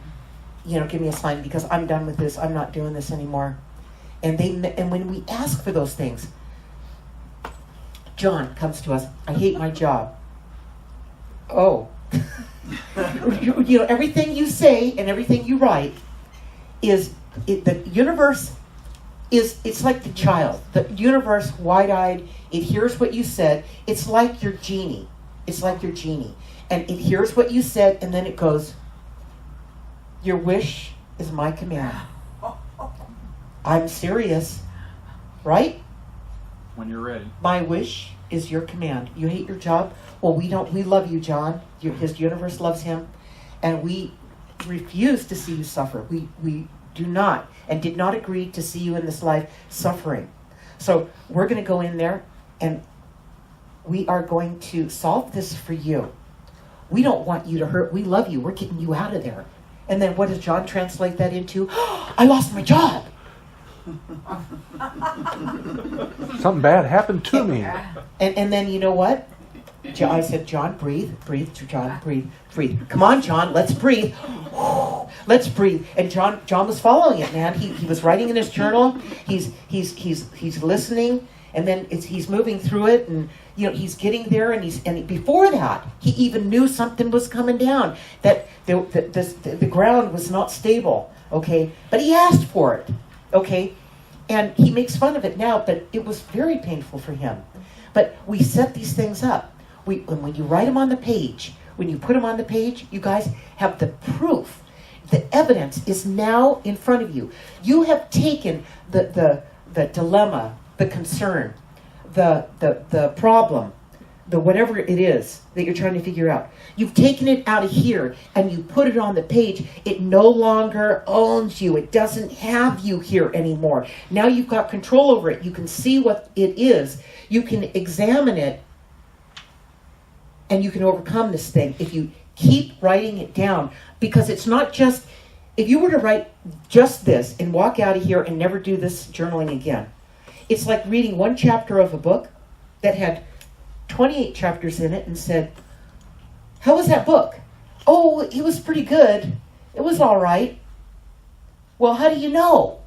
give me a sign, because I'm done with this. I'm not doing this anymore. And when we ask for those things, John comes to us. I hate my job. Oh. Everything you say and everything you write the universe it's like the child. The universe, wide-eyed, it hears what you said. It's like your genie. And it hears what you said, and then it goes, your wish is my command. I'm serious, right? When you're ready. My wish is your command. You hate your job? Well, we love you, John. His universe loves him. And we refuse to see you suffer. We do not and did not agree to see you in this life suffering. So we're going to go in there and we are going to solve this for you. We don't want you to hurt. We love you. We're getting you out of there. And then what does John translate that into? I lost my job. Something bad happened to me. And then you know what? I said, John, breathe, John, breathe. Come on, John, let's breathe. Let's breathe. And John was following it, man. He was writing in his journal. He's listening, and then he's moving through it, and he's getting there. And before that, he even knew something was coming down. That the ground was not stable. Okay, but he asked for it. Okay, and he makes fun of it now, but it was very painful for him. But we set these things up. When you write them on the page, when you put them on the page, you guys have the proof. The evidence is now in front of you. You have taken the dilemma, the concern, the problem, the whatever it is that you're trying to figure out. You've taken it out of here and you put it on the page. It no longer owns you. It doesn't have you here anymore. Now you've got control over it. You can see what it is. You can examine it. And you can overcome this thing if you keep writing it down. Because it's not just, if you were to write just this and walk out of here and never do this journaling again, it's like reading one chapter of a book that had 28 chapters in it and said, how was that book? Oh, it was pretty good. It was all right. Well, how do you know?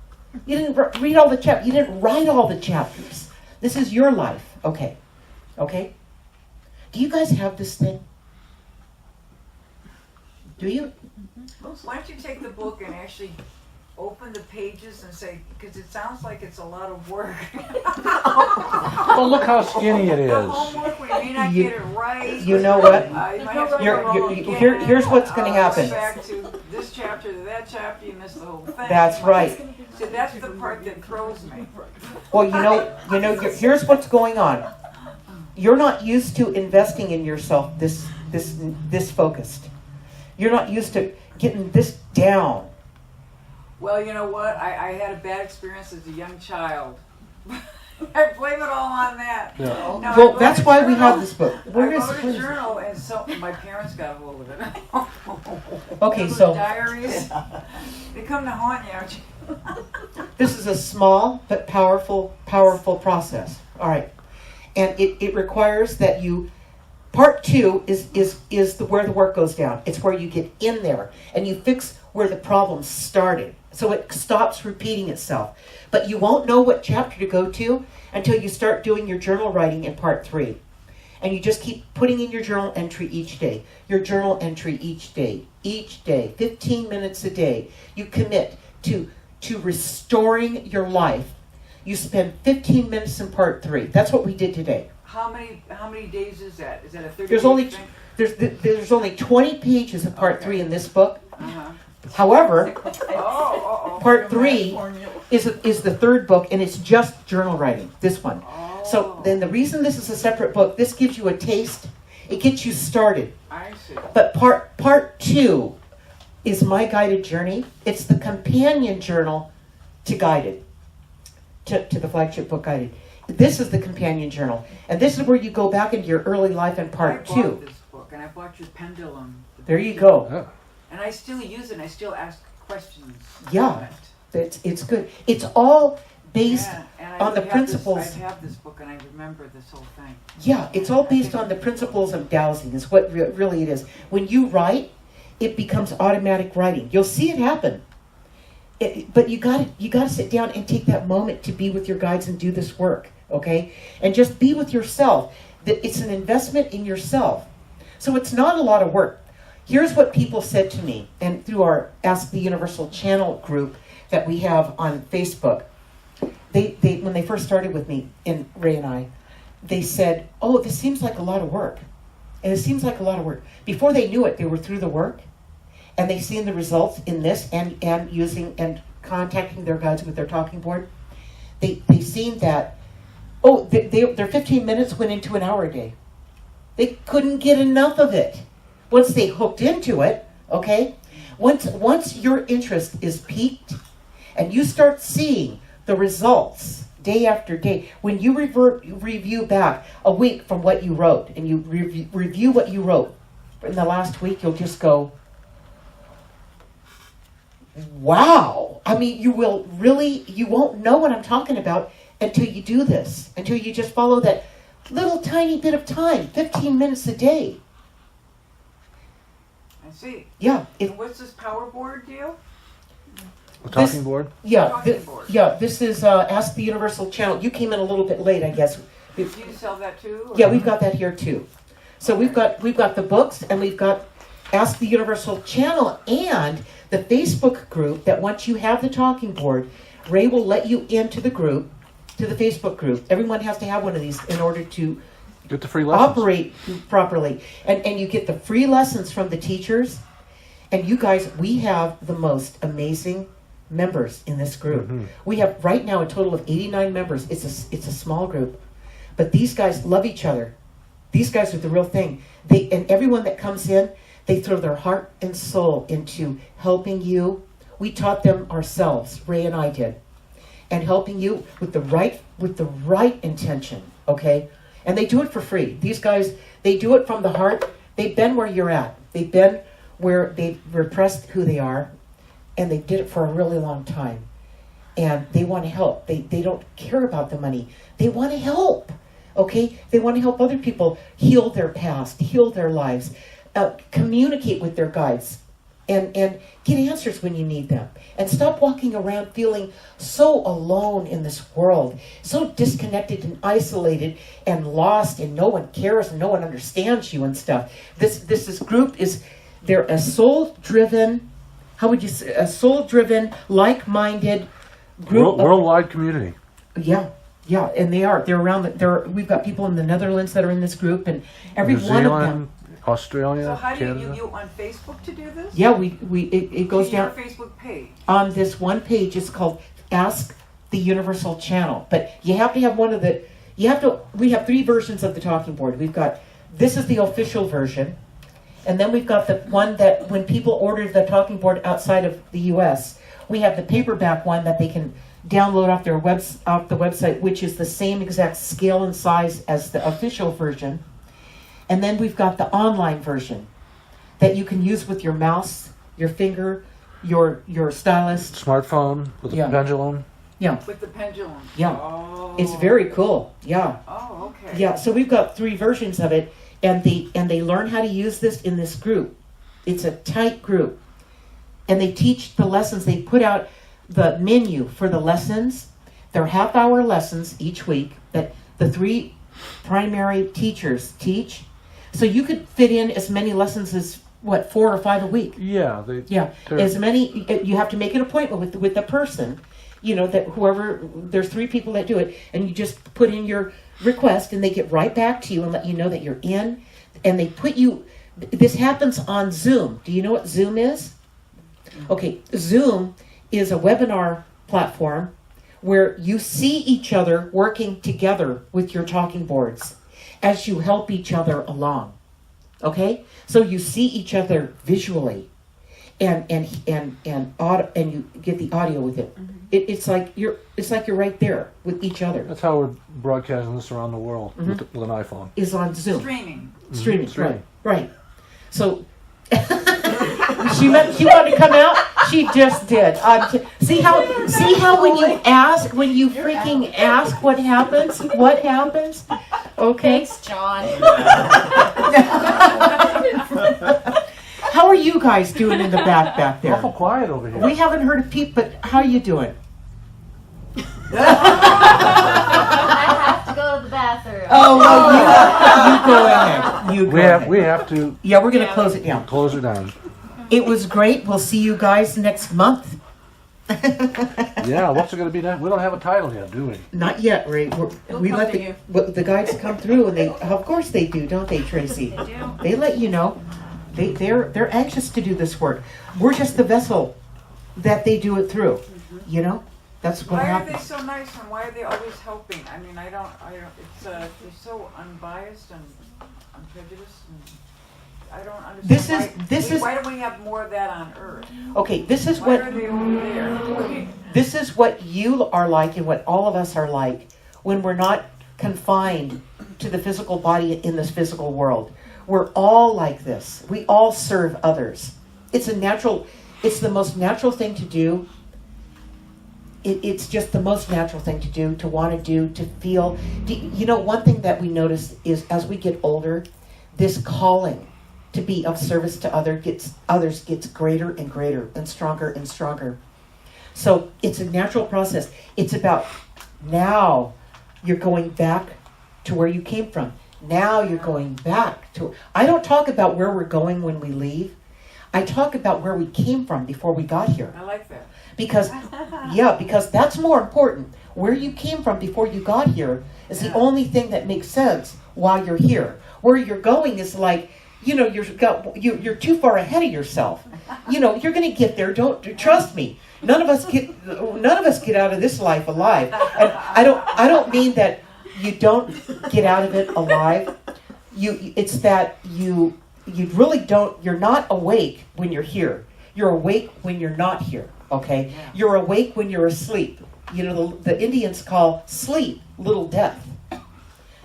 You didn't read all the chapters. You didn't write all the chapters. This is your life. Okay. Do you guys have this thing? Do you? Why don't you take the book and actually open the pages and say, because it sounds like it's a lot of work. Well, look how skinny it The is. homework, we may not get it right. You know what? You might have to go again. Here's what's going to happen. Back to this chapter to that chapter, you missed the whole thing. That's right. So that's the part that throws me. Well, here's what's going on. You're not used to investing in yourself this focused. You're not used to getting this down. Well, you know what? I had a bad experience as a young child. I blame it all on that. Yeah. Now, Well, that's why we have this book. I Where is wrote a journal, and so my parents got a hold of it. Okay, Those so diaries, they come to haunt you, aren't you? this is a small but powerful process. All right. And it requires that you, part 2 is where the work goes down. It's where you get in there and you fix where the problem started. So it stops repeating itself. But you won't know what chapter to go to until you start doing your journal writing in part 3. And you just keep putting in your journal entry each day. Your journal entry each day, 15 minutes a day. You commit to restoring your life. You spend 15 minutes in part 3. That's what we did today. How many days is that? Is that a 30 There's only 20 pages of part 3 in this book. Uh-huh. However, Oh. part 3 is the third book, and it's just journal writing. This one. So then the reason this is a separate book, this gives you a taste. It gets you started. I see. But part 2 is my guided journey. It's the companion journal to Guided. To the flagship book Guided. This is the companion journal. And this is where you go back into your early life in part 2. I bought this book, and I bought your pendulum. There you go. Yeah. And I still use it, and I still ask questions. Yeah. It's good. It's all based on the principles. I have this book and I remember this whole thing. Yeah, it's all based on the principles of dowsing is what really it is. When you write, it becomes automatic writing. You'll see it happen. But you got to sit down and take that moment to be with your guides and do this work, okay? And just be with yourself. It's an investment in yourself. So it's not a lot of work. Here's what people said to me, and through our Ask the Universal channel group that we have on Facebook. They when they first started with me, and Ray and I, they said, "Oh, this seems like a lot of work." And it seems like a lot of work. Before they knew it, they were through the work, and they've seen the results in this, and using and contacting their guides with their talking board. They've seen that. Oh, their 15 minutes went into an hour a day. They couldn't get enough of it. Once they hooked into it, okay? Once your interest is piqued, and you start seeing the results day after day, when you review back a week from what you wrote, and you review what you wrote in the last week, you'll just go, wow. I mean, you won't know what I'm talking about until you do this, until you just follow that little tiny bit of time, 15 minutes a day. I see. Yeah. And what's this power board deal? A talking board? Yeah. This is Ask the Universal channel. You came in a little bit late, I guess. Do you sell that too? Or? Yeah, we've got that here too. So we've got the books, and we've got Ask the Universal channel and the Facebook group that once you have the talking board, Ray will let you into the group, to the Facebook group. Everyone has to have one of these in order to get the free lessons. Operate properly. And you get the free lessons from the teachers. And you guys, we have the most amazing members in this group. Mm-hmm. We have right now a total of 89 members. It's a small group. But these guys love each other. These guys are the real thing. And everyone that comes in, they throw their heart and soul into helping you. We taught them ourselves, Ray and I did. And helping you with the right intention, okay? And they do it for free. These guys, they do it from the heart. They've been where you're at. They've been where they've repressed who they are, and they did it for a really long time. And they want to help. They don't care about the money. They want to help, okay? They want to help other people heal their past, heal their lives, communicate with their guides, and get answers when you need them. And stop walking around feeling so alone in this world, so disconnected and isolated and lost, and no one cares and no one understands you and stuff. This group they're a soul-driven, how would you say, a soul-driven, like-minded group. Worldwide community. Yeah, and they are. They're around. We've got people in the Netherlands that are in this group, and every New one Zealand, of them. Australia, so how do Canada. you on Facebook to do this? Yeah, it goes down. Your Facebook page. On this one page, it's called Ask the Universal Channel. But you have to have one of the. We have 3 versions of the talking board. This is the official version, and then we've got the one that when people order the talking board outside of the U.S., we have the paperback one that they can download off the website, which is the same exact scale and size as the official version. And then we've got the online version that you can use with your mouse, your finger, your stylus. Smartphone with a pendulum. Yeah. With the pendulum. Yeah. Oh. It's very cool. Yeah. Oh, okay. Yeah, so we've got 3 versions of it, and they learn how to use this in this group. It's a tight group. And they teach the lessons. They put out the menu for the lessons. They're half-hour lessons each week that the 3 primary teachers teach. So you could fit in as many lessons as 4 or 5 a week. Yeah, as many. You have to make an appointment with the person. That whoever. There's 3 people that do it, and you just put in your request, and they get right back to you and let you know that you're in. And they put you. This happens on Zoom. Do you know what Zoom is? Okay, Zoom is a webinar platform where you see each other working together with your talking boards as you help each other along. Okay? So you see each other visually and you get the audio with it. Mm-hmm. It's like you're right there with each other. That's how we're broadcasting this around the world with an iPhone. Is on Zoom. Streaming. Right. So she wanted to come out. She just did. See how when you freaking ask what happens? What happens? Okay. Thanks, John. How are you guys doing in the back there? Awful quiet over here. We haven't heard a peep, but how are you doing? I have to go to the bathroom. Oh, well, you go ahead. We have to. Yeah, we're going to close it down. Close it down. It was great. We'll see you guys next month. Yeah, what's it going to be now? We don't have a title yet, do we? Not yet, Ray. We let the guys come through, and of course they do, don't they, Tracy? They do. They let you know. They're anxious to do this work. We're just the vessel that they do it through. You know, that's what happens. Why are they so nice, and why are they always helping? I mean, I don't. It's they're so unbiased and unprejudiced, and I don't understand. Why don't we have more of that on Earth? Okay, this is Why are they over there? This is what you are like, and what all of us are like when we're not confined to the physical body in this physical world. We're all like this. We all serve others. It's the most natural thing to do. It's just the most natural thing to do, to want to do, to feel. You know, one thing that we notice is as we get older, this calling to be of service to others gets greater and greater and stronger. So it's a natural process. It's about now you're going back to where you came from. Now you're going back to... I don't talk about where we're going when we leave. I talk about where we came from before we got here. I like that. Because that's more important. Where you came from before you got here is the only thing that makes sense while you're here. Where you're going is like, you know, you're too far ahead of yourself. You know, you're going to get there. Don't trust me. None of us get out of this life alive. And I don't mean that you don't get out of it alive. It's that you really don't. You're not awake when you're here. You're awake when you're not here. Okay. Yeah. You're awake when you're asleep. You know, the Indians call sleep little death.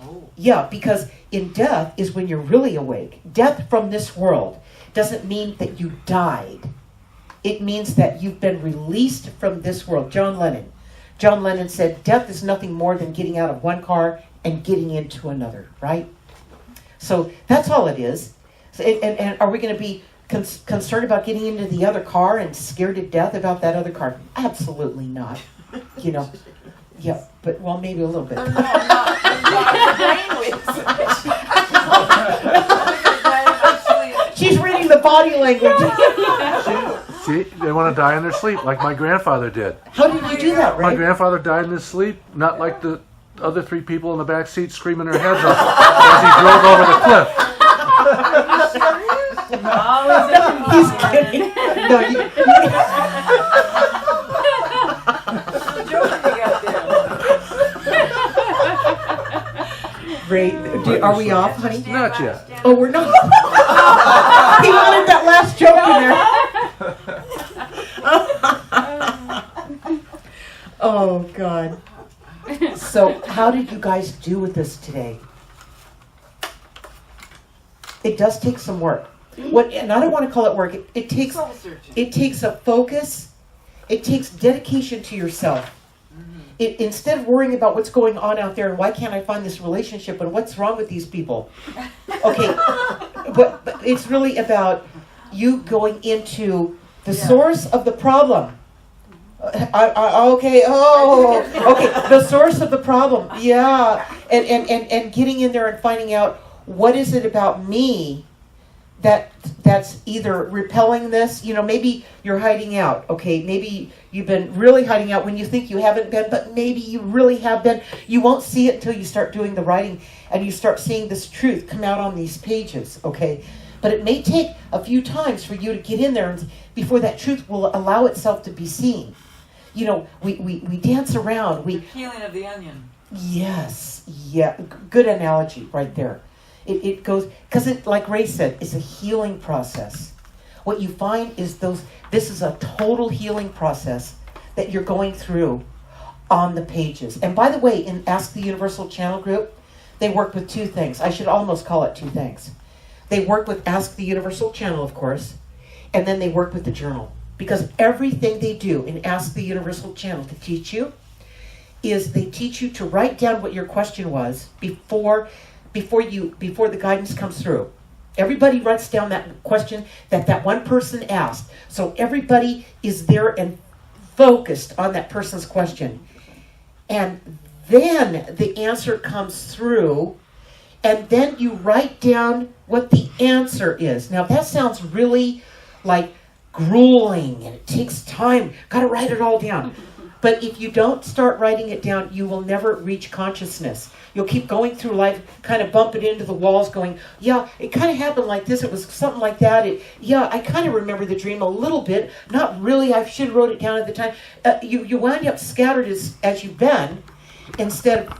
Oh. Yeah, because in death is when you're really awake. Death from this world doesn't mean that you died. It means that you've been released from this world. John Lennon said, death is nothing more than getting out of one car and getting into another, right? So that's all it is. So, and are we going to be concerned about getting into the other car and scared to death about that other car? Absolutely not. You know, yeah, but, well, maybe a little bit. She's reading the body language. See, they want to die in their sleep, like my grandfather did. How did you do that, Ray? My grandfather died in his sleep, not like the other three people in the back seat screaming their heads off as he drove over the cliff. He's kidding. No, Ray, are we off, honey? Not yet. Oh, we're not. He wanted that last joke in there. Oh, God. So, how did you guys do with this today? It does take some work. And I don't want to call it work. It takes a focus. It takes dedication to yourself. Instead of worrying about what's going on out there and why can't I find this relationship and what's wrong with these people. Okay, but it's really about you going into the source of the problem. Okay, the source of the problem. Yeah, and getting in there and finding out what is it about me that's either repelling this. You know, maybe you're hiding out. Okay, maybe you've been really hiding out when you think you haven't been, but maybe you really have been. You won't see it until you start doing the writing and you start seeing this truth come out on these pages. Okay, but it may take a few times for you to get in there before that truth will allow itself to be seen. You know, we dance around. The peeling of the onion. Yes, yeah, good analogy right there. It goes, because like Ray said, it's a healing process. What you find is this is a total healing process that you're going through on the pages. And by the way, in Ask the Universal Channel group, they work with two things. I should almost call it two things. They work with Ask the Universal Channel, of course, and then they work with the journal. Because everything they do in Ask the Universal Channel to teach you is they teach you to write down what your question was before the guidance comes through. Everybody writes down that question that one person asked. So everybody is there and focused on that person's question. And then the answer comes through, and then you write down what the answer is. Now that sounds really like grueling and it takes time. Got to write it all down. But if you don't start writing it down, you will never reach consciousness. You'll keep going through life, kind of bumping into the walls, going, yeah, it kind of happened like this. It was something like that. I kind of remember the dream a little bit. Not really. I should have wrote it down at the time. You wind up scattered as you've been, instead of